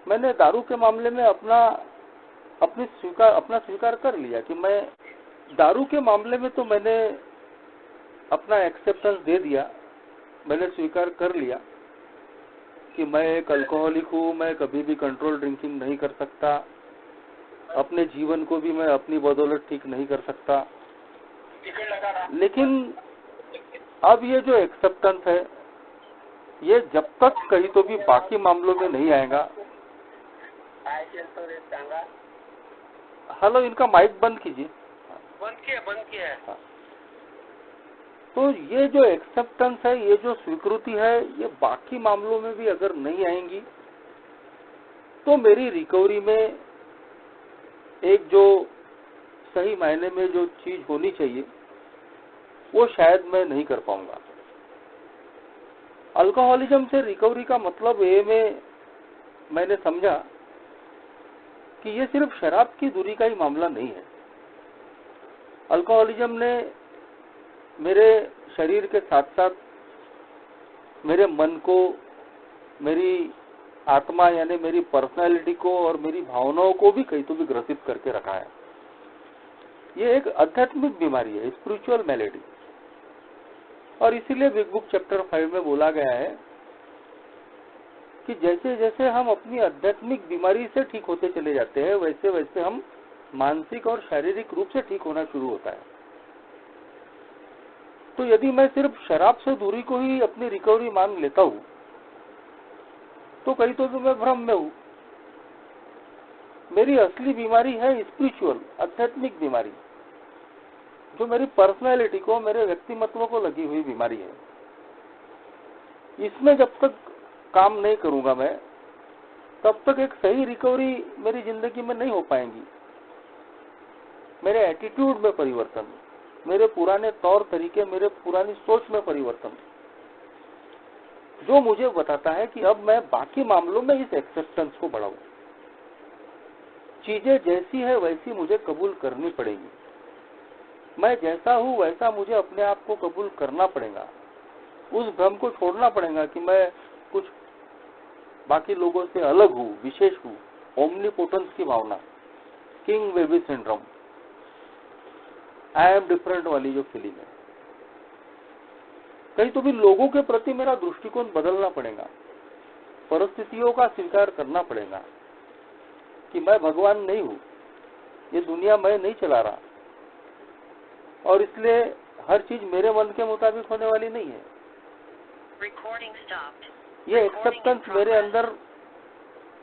मैंने दारू के मामले में अपना स्वीकार कर लिया कि मैं दारू के मामले में तो मैंने अपना एक्सेप्टेंस दे दिया, मैंने स्वीकार कर लिया कि मैं एक अल्कोहलिक हूँ, मैं कभी भी कंट्रोल ड्रिंकिंग नहीं कर सकता, अपने जीवन को भी मैं अपनी बदौलत ठीक नहीं कर सकता। लेकिन अब ये जो एक्सेप्टेंस है ये जब तक कहीं तो भी बाकी मामलों में नहीं आएगा। हेलो, इनका माइक बंद कीजिए। बंद किया है। तो ये जो एक्सेप्टेंस है, ये जो स्वीकृति है, ये बाकी मामलों में भी अगर नहीं आएंगी तो मेरी रिकवरी में एक जो सही मायने में जो चीज होनी चाहिए वो शायद मैं नहीं कर पाऊंगा। अल्कोहलिज्म से रिकवरी का मतलब ये मैंने समझा कि ये सिर्फ शराब की दूरी का ही मामला नहीं है। अल्कोहलिज्म ने मेरे शरीर के साथ साथ मेरे मन को, मेरी आत्मा यानी मेरी पर्सनालिटी को और मेरी भावनाओं को भी कहीं तो भी ग्रसित करके रखा है। ये एक आध्यात्मिक बीमारी है, स्पिरिचुअल मैलेडी। और इसीलिए बिग बुक चैप्टर 5 में बोला गया है कि जैसे जैसे हम अपनी आध्यात्मिक बीमारी से ठीक होते चले जाते हैं वैसे वैसे हम मानसिक और शारीरिक रूप से ठीक होना शुरू होता है। तो यदि मैं सिर्फ शराब से दूरी को ही अपनी रिकवरी मान लेता हूं तो कहीं तो भी मैं भ्रम में हूं। मेरी असली बीमारी है स्पिरिचुअल, आध्यात्मिक बीमारी, जो मेरी पर्सनैलिटी को, मेरे व्यक्तिमत्व को लगी हुई बीमारी है। इसमें जब तक काम नहीं करूंगा मैं, तब तक एक सही रिकवरी मेरी जिंदगी में नहीं हो पाएगी। मेरे एटीट्यूड में परिवर्तन, मेरे पुराने तौर तरीके, मेरे पुरानी सोच में परिवर्तन, जो मुझे बताता है कि अब मैं बाकी मामलों में इस एक्सेप्टेंस को बढ़ाऊं। चीजें जैसी है वैसी मुझे कबूल करनी पड़ेगी। मैं जैसा हूं वैसा मुझे अपने आप को कबूल करना पड़ेगा। उस भ्रम को छोड़ना पड़ेगा कि मैं कुछ बाकी लोगों से अलग हूं, विशेष हूं। ओमनीपोटेंस की भावना, king baby syndrome, I am different वाली जो फीलिंग है, कहीं तो भी लोगों के प्रति मेरा दृष्टिकोण बदलना पड़ेगा। परिस्थितियों का स्वीकार करना पड़ेगा कि मैं भगवान नहीं हूं, ये दुनिया मैं नहीं चला रहा, और इसलिए हर चीज मेरे मन के मुताबिक होने वाली नहीं है। ये एक्सेप्टेंस मेरे अंदर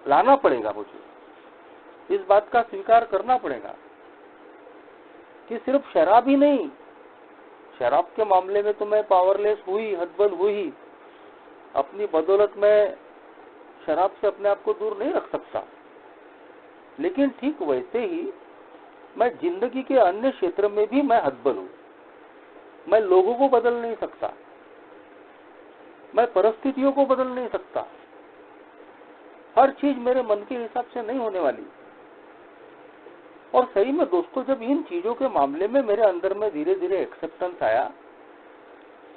लाना पड़ेगा। मुझे इस बात का स्वीकार करना पड़ेगा कि सिर्फ शराब ही नहीं, शराब के मामले में तो मैं पावरलेस हुई, हदबल हुई, अपनी बदौलत में शराब से अपने आप को दूर नहीं रख सकता। लेकिन ठीक वैसे ही मैं जिंदगी के अन्य क्षेत्र में भी मैं हदबल हूं। मैं लोगों को बदल नहीं सकता, मैं परिस्थितियों को बदल नहीं सकता। हर चीज मेरे मन के हिसाब से नहीं होने वाली। और सही में दोस्तों, जब इन चीजों के मामले में मेरे अंदर में धीरे धीरे एक्सेप्टेंस आया,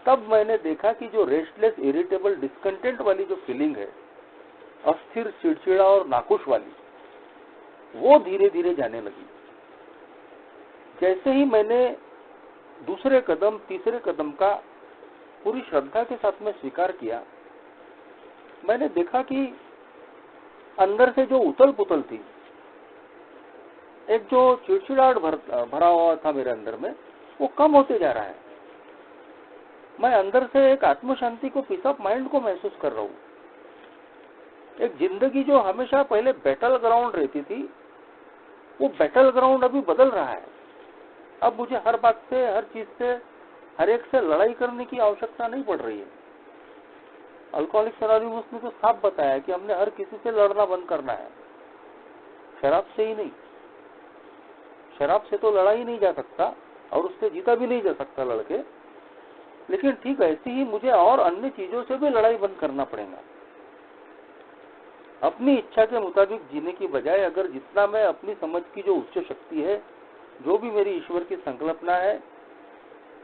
तब मैंने देखा कि जो रेस्टलेस, इरिटेबल, डिस्कंटेंट वाली जो फीलिंग है, अस्थिर, चिड़चिड़ा और नाखुश वाली, वो धीरे धीरे जाने लगी। जैसे ही मैंने दूसरे कदम, तीसरे कदम का पूरी श्रद्धा के साथ में स्वीकार किया, मैंने देखा कि अंदर से जो उथल पुथल थी, एक जो चिड़चिड़ाहट भरा हुआ था मेरे अंदर में, वो कम होते जा रहा है। मैं अंदर से एक आत्म शांति को, पीस ऑफ माइंड को महसूस कर रहा हूं। एक जिंदगी जो हमेशा पहले बैटल ग्राउंड रहती थी, वो बैटल ग्राउंड अभी बदल रहा है। अब मुझे हर बात से, हर चीज से, हर एक से लड़ाई करने की आवश्यकता नहीं पड़ रही है। अल्कोहलिक्स एनोनिमस ने तो साफ बताया कि हमने हर किसी से लड़ना बंद करना है, शराब से ही नहीं। शराब से तो लड़ा ही नहीं जा सकता और उससे जीता भी नहीं जा सकता लड़के, लेकिन ठीक ऐसे ही मुझे और अन्य चीजों से भी लड़ाई बंद करना पड़ेगा। अपनी इच्छा के मुताबिक जीने की बजाय अगर जितना मैं अपनी समझ की जो उच्च शक्ति है, जो भी मेरी ईश्वर की संकल्पना है,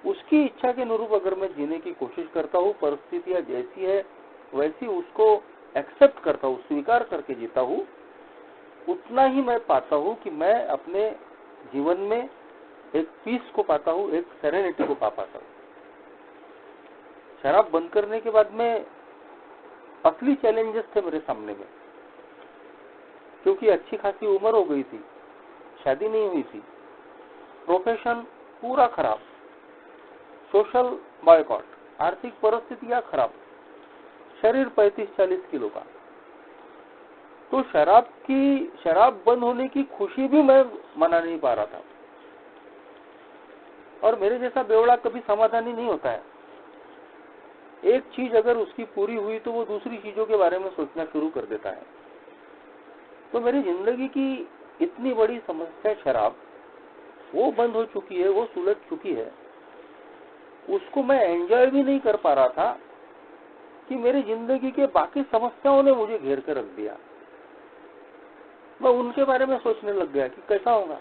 उसकी इच्छा के अनुरूप अगर मैं जीने की कोशिश करता हूँ, परिस्थितियां जैसी है वैसी उसको एक्सेप्ट करता हूँ, स्वीकार करके जीता हूँ, उतना ही मैं पाता हूँ कि मैं अपने जीवन में एक पीस को पाता हूँ, एक सेरेनिटी को पाता हूँ। शराब बंद करने के बाद में असली चैलेंजेस थे मेरे सामने में, क्योंकि अच्छी खासी उम्र हो गई थी, शादी नहीं हुई थी, प्रोफेशन पूरा खराब, सोशल बॉयकॉट, आर्थिक परिस्थितियां खराब, शरीर 35-40 किलो का। तो शराब बंद होने की खुशी भी मैं मना नहीं पा रहा था। और मेरे जैसा बेवड़ा कभी समाधानी नहीं होता है। एक चीज अगर उसकी पूरी हुई तो वो दूसरी चीजों के बारे में सोचना शुरू कर देता है। तो मेरी जिंदगी की इतनी बड़ी समस्या शराब, वो बंद हो चुकी है, वो सुलझ चुकी है, उसको मैं एंजॉय भी नहीं कर पा रहा था कि मेरी जिंदगी के बाकी समस्याओं ने मुझे घेर कर रख दिया। मैं उनके बारे में सोचने लग गया कि कैसा होगा,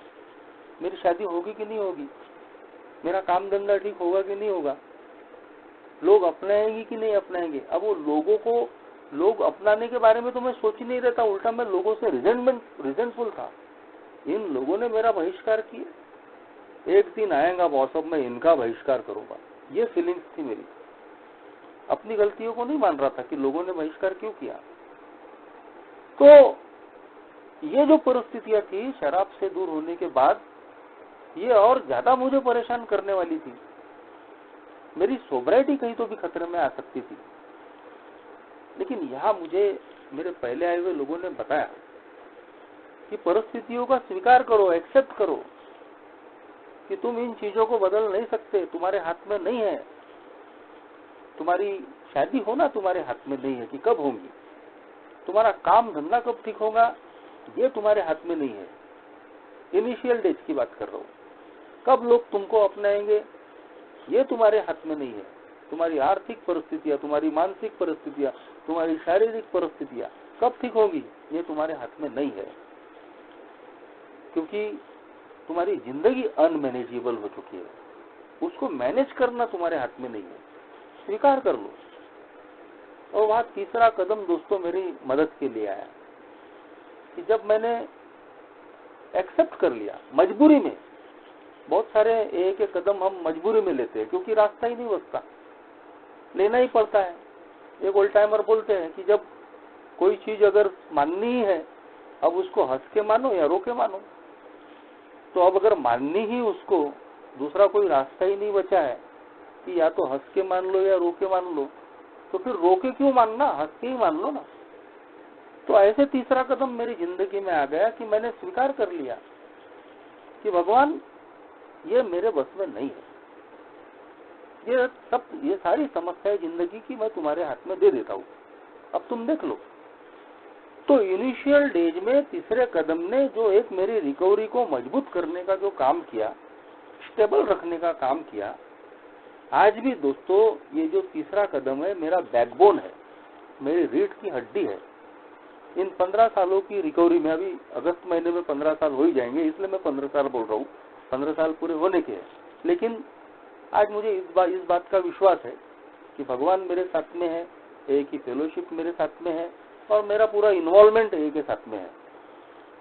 मेरी शादी होगी कि नहीं होगी, मेरा काम धंधा ठीक होगा कि नहीं होगा, लोग अपनाएंगे कि नहीं अपनाएंगे। अब वो लोगों को लोग अपनाने के बारे में तो मैं सोच ही नहीं रहता, उल्टा मैं लोगों से रिजेंटफुल था। इन लोगों ने मेरा बहिष्कार किया, एक दिन आएगा बॉस अब मैं इनका बहिष्कार करूंगा, ये फीलिंग्स थी मेरी। अपनी गलतियों को नहीं मान रहा था कि लोगों ने बहिष्कार क्यों किया। तो ये जो परिस्थितियां थी शराब से दूर होने के बाद, ये और ज्यादा मुझे परेशान करने वाली थी। मेरी सोब्राइटी कहीं तो भी खतरे में आ सकती थी। लेकिन यहाँ मुझे मेरे पहले आए हुए लोगों ने बताया कि परिस्थितियों का स्वीकार करो, एक्सेप्ट करो कि तुम इन चीजों को बदल नहीं सकते, तुम्हारे हाथ में नहीं है। तुम्हारी शादी होना तुम्हारे हाथ में नहीं है कि कब होगी, तुम्हारा काम धंधा कब ठीक होगा ये तुम्हारे हाथ में नहीं है। इनिशियल डेज की बात कर रहा हूँ, कब लोग तुमको अपनाएंगे ये तुम्हारे हाथ में नहीं है। तुम्हारी आर्थिक परिस्थितियां, तुम्हारी मानसिक परिस्थितियां, तुम्हारी शारीरिक परिस्थितियां कब ठीक होगी ये तुम्हारे हाथ में नहीं है, क्योंकि तुम्हारी जिंदगी अनमैनेजेबल हो चुकी है। उसको मैनेज करना तुम्हारे हाथ में नहीं है, स्वीकार कर लो। और वहां तीसरा कदम दोस्तों मेरी मदद के लिए आया कि जब मैंने एक्सेप्ट कर लिया, मजबूरी में, बहुत सारे एक एक कदम हम मजबूरी में लेते हैं क्योंकि रास्ता ही नहीं बचता, लेना ही पड़ता है। एक ओल्ड टाइमर बोलते हैं कि जब कोई चीज अगर माननी ही है, अब उसको हंस के मानो या रो के मानो। तो अब अगर माननी ही उसको, दूसरा कोई रास्ता ही नहीं बचा है कि या तो हंस के मान लो या रो के मान लो, तो फिर रो के क्यों मानना, हंस के ही मान लो ना। तो ऐसे तीसरा कदम मेरी जिंदगी में आ गया कि मैंने स्वीकार कर लिया कि भगवान ये मेरे बस में नहीं है, ये सारी समस्याएं जिंदगी की मैं तुम्हारे हाथ में दे देता हूँ, अब तुम देख लो। तो इनिशियल डेज में तीसरे कदम ने जो एक मेरी रिकवरी को मजबूत करने का जो काम किया, स्टेबल रखने का काम किया, आज भी दोस्तों ये जो तीसरा कदम है मेरा बैकबोन है, मेरी रीढ़ की हड्डी है। इन 15 सालों की रिकवरी में, अभी अगस्त महीने में 15 साल हो ही जाएंगे, इसलिए मैं 15 साल बोल रहा हूँ, 15 साल पूरे होने के हैं। लेकिन आज मुझे इस बात का विश्वास है कि भगवान मेरे साथ में है, एक ही फेलोशिप मेरे साथ में है और मेरा पूरा इन्वॉल्वमेंट एक के साथ में है।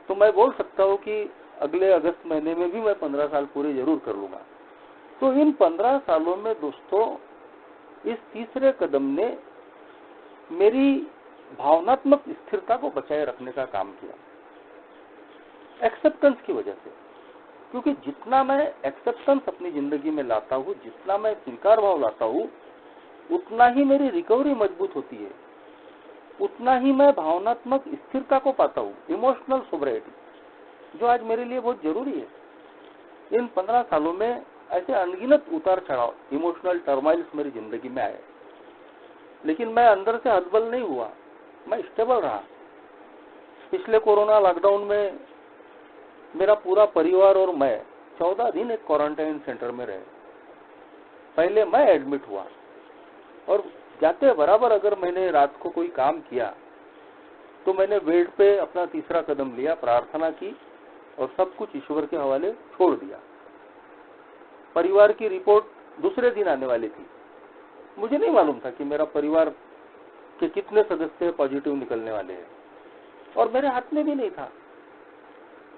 तो मैं बोल सकता हूँ कि अगले अगस्त महीने में भी मैं 15 साल पूरे जरूर कर लूंगा। तो इन 15 सालों में दोस्तों इस तीसरे कदम ने मेरी भावनात्मक स्थिरता को बचाए रखने का काम किया, एक्सेप्टेंस की वजह से। क्योंकि जितना मैं एक्सेप्टेंस अपनी जिंदगी में लाता हूँ, जितना मैं स्वीकार भाव लाता हूँ, उतना ही मेरी रिकवरी मजबूत होती है, उतना ही मैं भावनात्मक स्थिरता को पाता हूँ, इमोशनल सोब्रिटी, जो आज मेरे लिए बहुत जरूरी है। इन 15 सालों में ऐसे अनगिनत उतार चढ़ाव, इमोशनल टर्माइल्स मेरी जिंदगी में आए, लेकिन मैं अंदर से हतबल नहीं हुआ, मैं स्टेबल रहा। पिछले कोरोना लॉकडाउन में मेरा पूरा परिवार और मैं 14 दिन एक क्वारंटाइन सेंटर में रहे। पहले मैं एडमिट हुआ और जाते बराबर अगर मैंने रात को कोई काम किया तो मैंने बेड पे अपना तीसरा कदम लिया, प्रार्थना की और सब कुछ ईश्वर के हवाले छोड़ दिया। परिवार की रिपोर्ट दूसरे दिन आने वाली थी। मुझे नहीं मालूम था कि मेरा परिवार के कितने सदस्य पॉजिटिव निकलने वाले हैं, और मेरे हाथ में भी नहीं था।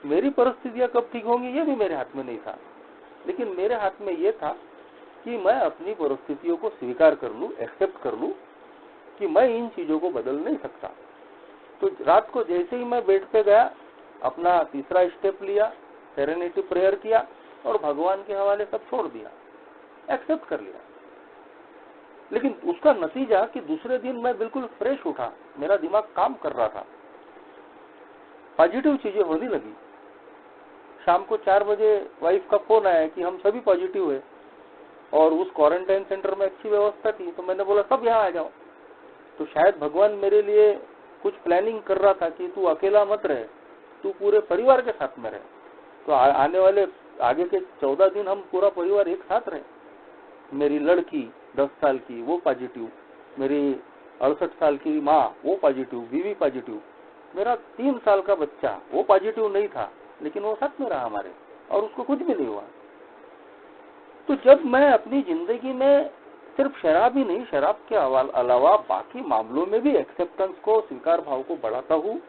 मेरी परिस्थितियां कब ठीक होंगी ये भी मेरे हाथ में नहीं था, लेकिन मेरे हाथ में ये था कि मैं अपनी परिस्थितियों को स्वीकार कर लूं, एक्सेप्ट कर लूं कि मैं इन चीजों को बदल नहीं सकता। तो रात को जैसे ही मैं बेड पे गया, अपना तीसरा स्टेप लिया, सेरेनिटी प्रेयर किया और भगवान के हवाले सब छोड़ दिया, एक्सेप्ट कर लिया। लेकिन उसका नतीजा कि दूसरे दिन मैं बिल्कुल फ्रेश उठा, मेरा दिमाग काम कर रहा था, पॉजिटिव चीजें होने लगी। शाम को 4 बजे वाइफ का फोन आया कि हम सभी पॉजिटिव है और उस क्वारंटाइन सेंटर में अच्छी व्यवस्था थी, तो मैंने बोला सब यहाँ आ जाओ। तो शायद भगवान मेरे लिए कुछ प्लानिंग कर रहा था कि तू अकेला मत रहे, तू पूरे परिवार के साथ में रहे। तो आने वाले आगे के 14 दिन हम पूरा परिवार एक साथ रहे। मेरी लड़की 10 साल की वो पॉजिटिव, मेरी 68 साल की माँ वो पॉजिटिव, बीवी पॉजिटिव, मेरा 3 साल का बच्चा वो पॉजिटिव नहीं था लेकिन वो साथ में रहा हमारे और उसको कुछ भी नहीं हुआ। तो जब मैं अपनी जिंदगी में सिर्फ शराब ही नहीं, शराब के अलावा बाकी मामलों में भी एक्सेप्टेंस को, स्वीकार भाव को बढ़ाता हूँ,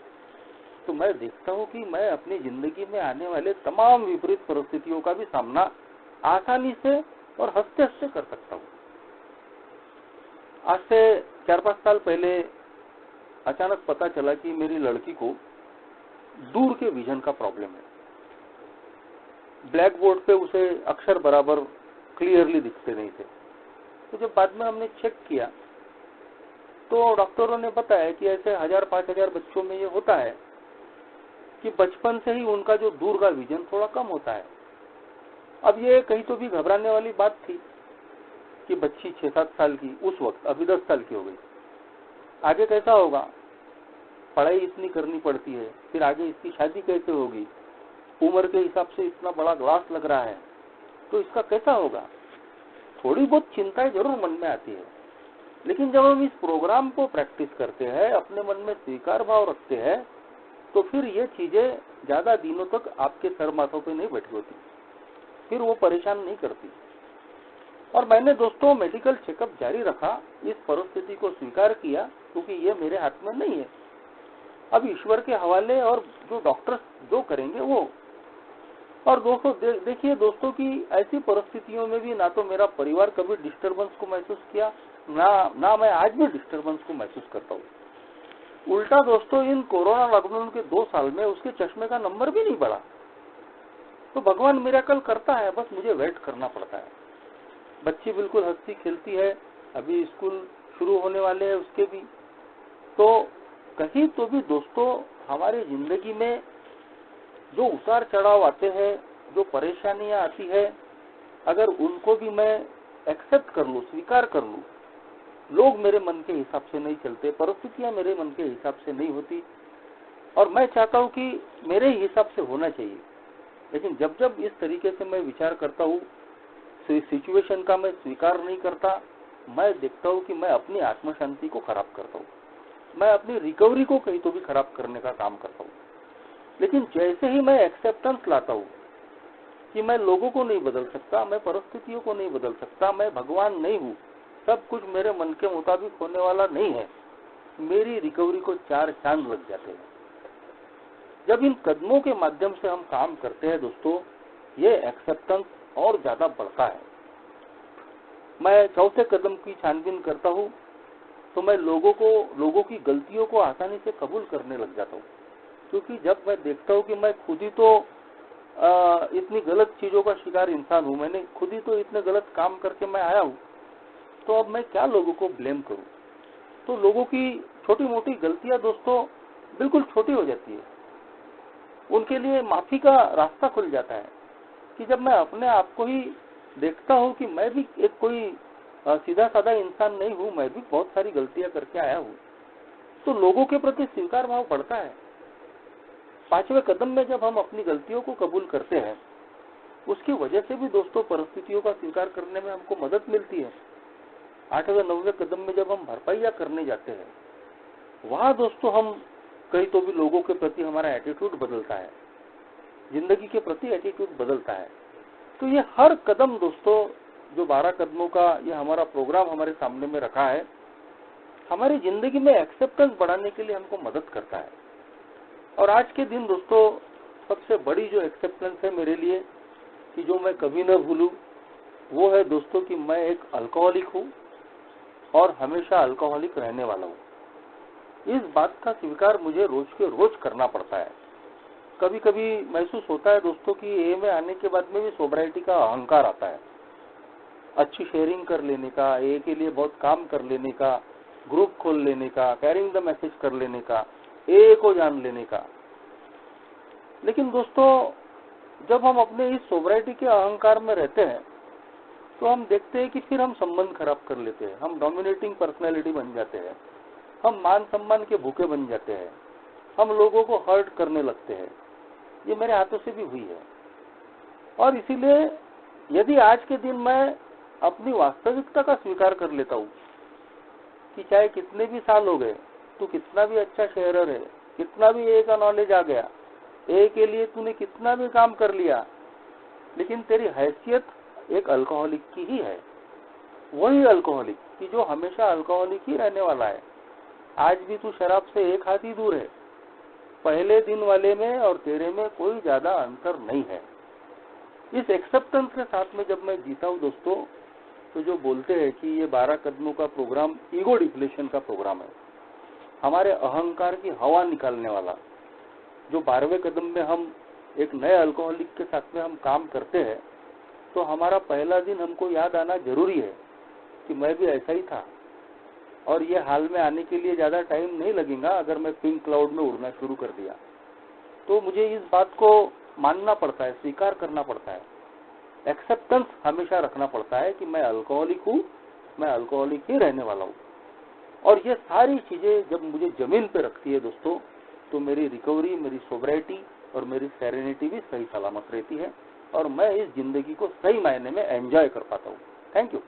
तो मैं देखता हूँ कि मैं अपनी जिंदगी में आने वाले तमाम विपरीत परिस्थितियों का भी सामना आसानी से और हंसते हंसते कर सकता हूँ। आज से 4-5 साल पहले अचानक पता चला कि मेरी लड़की को दूर के विजन का प्रॉब्लम है। ब्लैक बोर्ड पे उसे अक्षर बराबर क्लियरली दिखते नहीं थे। तो जब बाद में हमने चेक किया तो डॉक्टरों ने बताया कि ऐसे 1000-5000 बच्चों में ये होता है कि बचपन से ही उनका जो दूर का विजन थोड़ा कम होता है। अब ये कहीं तो भी घबराने वाली बात थी कि बच्ची 6-7 साल की उस वक्त अभी 10 साल की हो गई, आगे कैसा होगा, पढ़ाई इतनी करनी पड़ती है, फिर आगे इसकी शादी कैसे होगी, उम्र के हिसाब से इतना बड़ा ग्लास लग रहा है तो इसका कैसा होगा। थोड़ी बहुत चिंताएं जरूर मन में आती है, लेकिन जब हम इस प्रोग्राम को प्रैक्टिस करते हैं, अपने मन में स्वीकार भाव रखते हैं, तो फिर ये चीजें ज्यादा दिनों तक आपके सर माथों पे नहीं बैठी होती, फिर वो परेशान नहीं करती। और मैंने दोस्तों मेडिकल चेकअप जारी रखा, इस परिस्थिति को स्वीकार किया क्योंकि ये मेरे हाथ में नहीं है, अब ईश्वर के हवाले और जो डॉक्टर जो करेंगे वो। और दोस्तों देखिए दोस्तों कि ऐसी परिस्थितियों में भी ना तो मेरा परिवार कभी डिस्टर्बेंस को महसूस किया, ना मैं आज भी डिस्टर्बेंस को महसूस करता हूँ। उल्टा दोस्तों इन कोरोना लॉकडाउन के 2 साल में उसके चश्मे का नंबर भी नहीं बढ़ा। तो भगवान मिरेकल करता है, बस मुझे वेट करना पड़ता है। बच्ची बिल्कुल हंसती खेलती है, अभी स्कूल शुरू होने वाले हैं उसके भी। तो कहीं तो भी दोस्तों हमारी जिंदगी में जो उतार चढ़ाव आते हैं, जो परेशानियां आती है, अगर उनको भी मैं एक्सेप्ट कर लूं, स्वीकार कर लूं, लोग मेरे मन के हिसाब से नहीं चलते, परिस्थितियां मेरे मन के हिसाब से नहीं होती, और मैं चाहता हूं कि मेरे हिसाब से होना चाहिए। लेकिन जब जब इस तरीके से मैं विचार करता हूं, सिचुएशन का मैं स्वीकार नहीं करता, मैं देखता हूं कि मैं अपनी आत्म शांति को खराब करता हूं, मैं अपनी रिकवरी को कहीं तो भी खराब करने का काम करता हूं। लेकिन जैसे ही मैं एक्सेप्टेंस लाता हूं कि मैं लोगों को नहीं बदल सकता, मैं परिस्थितियों को नहीं बदल सकता, मैं भगवान नहीं हूं, सब कुछ मेरे मन के मुताबिक होने वाला नहीं है, मेरी रिकवरी को 4 चांद लग जाते हैं। जब इन कदमों के माध्यम से हम काम करते हैं दोस्तों, ये एक्सेप्टेंस और ज्यादा बढ़ता है। मैं चौथे कदम की छानबीन करता हूं तो मैं लोगों की गलतियों को आसानी से कबूल करने लग जाता हूं, क्योंकि जब मैं देखता हूं कि मैं खुद ही तो इतनी गलत चीजों का शिकार इंसान हूं, मैंने खुद ही तो इतने गलत काम करके मैं आया हूं, तो अब मैं क्या लोगों को ब्लेम करूं। तो लोगों की छोटी मोटी गलतियां दोस्तों बिल्कुल छोटी हो जाती है, उनके लिए माफी का रास्ता खुल जाता है। कि जब मैं अपने आप को ही देखता हूं कि मैं भी एक कोई सीधा साधा इंसान नहीं हूं, मैं भी बहुत सारी गलतियां करके आया हूं, तो लोगों के प्रति स्वीकार भाव बढ़ता है। 5वें कदम में जब हम अपनी गलतियों को कबूल करते हैं, उसकी वजह से भी दोस्तों परिस्थितियों का स्वीकार करने में हमको मदद मिलती है। 8वें-9वें कदम में जब हम भरपाइयां करने जाते हैं, वहां दोस्तों हम कहीं तो भी लोगों के प्रति हमारा एटीट्यूड बदलता है, जिंदगी के प्रति एटीट्यूड बदलता है। तो ये हर कदम दोस्तों, जो 12 कदमों का ये हमारा प्रोग्राम हमारे सामने में रखा है, हमारी जिंदगी में एक्सेप्टेंस बढ़ाने के लिए हमको मदद करता है। और आज के दिन दोस्तों सबसे बड़ी जो एक्सेप्टेंस है मेरे लिए, कि जो मैं कभी न भूलूं, वो है दोस्तों कि मैं एक अल्कोहलिक हूं और हमेशा अल्कोहलिक रहने वाला हूं। इस बात का स्वीकार मुझे रोज के रोज करना पड़ता है। कभी कभी महसूस होता है दोस्तों कि ए में आने के बाद में भी सोब्राइटी का अहंकार आता है, अच्छी शेयरिंग कर लेने का, ए के लिए बहुत काम कर लेने का, ग्रुप खोल लेने का, कैरिंग द मैसेज कर लेने का, ए को जान लेने का। लेकिन दोस्तों जब हम अपने इस सोब्राइटी के अहंकार में रहते हैं, तो हम देखते हैं कि फिर हम संबंध खराब कर लेते हैं, हम डोमिनेटिंग पर्सनैलिटी बन जाते हैं, हम मान सम्मान के भूखे बन जाते हैं, हम लोगों को हर्ट करने लगते हैं, ये मेरे हाथों से भी हुई है। और इसीलिए यदि आज के दिन मैं अपनी वास्तविकता का स्वीकार कर लेता हूँ कि चाहे कितने भी साल हो गए, तू कितना भी अच्छा शेयरर है, कितना भी ए का नॉलेज आ गया, ए के लिए तूने कितना भी काम कर लिया, लेकिन तेरी हैसियत एक अल्कोहलिक की ही है। वही अल्कोहलिक कि जो हमेशा अल्कोहलिक ही रहने वाला है। आज भी तू शराब से एक हाथ ही दूर है। पहले दिन वाले में और तेरे में कोई ज्यादा अंतर नहीं है। इस एक्सेप्टेंस के साथ में जब मैं जीता हूँ दोस्तों, तो जो बोलते हैं कि ये 12 कदमों का प्रोग्राम ईगो डिप्लेशन का प्रोग्राम है, हमारे अहंकार की हवा निकालने वाला, जो 12वें कदम में हम एक नए अल्कोहलिक के साथ में हम काम करते हैं, तो हमारा पहला दिन हमको याद आना जरूरी है कि मैं भी ऐसा ही था। और ये हाल में आने के लिए ज्यादा टाइम नहीं लगेगा। अगर मैं पिंक क्लाउड में उड़ना शुरू कर दिया तो मुझे इस बात को मानना पड़ता है, स्वीकार करना पड़ता है, एक्सेप्टेंस हमेशा रखना पड़ता है कि मैं अल्कोहलिक हूँ, मैं अल्कोहलिक ही रहने वाला हूँ। और ये सारी चीजें जब मुझे जमीन पे रखती है दोस्तों, तो मेरी रिकवरी, मेरी सोब्राइटी और मेरी सेरेनिटी भी सही सलामत रहती है और मैं इस जिंदगी को सही मायने में एंजॉय कर पाता हूँ। Thank you.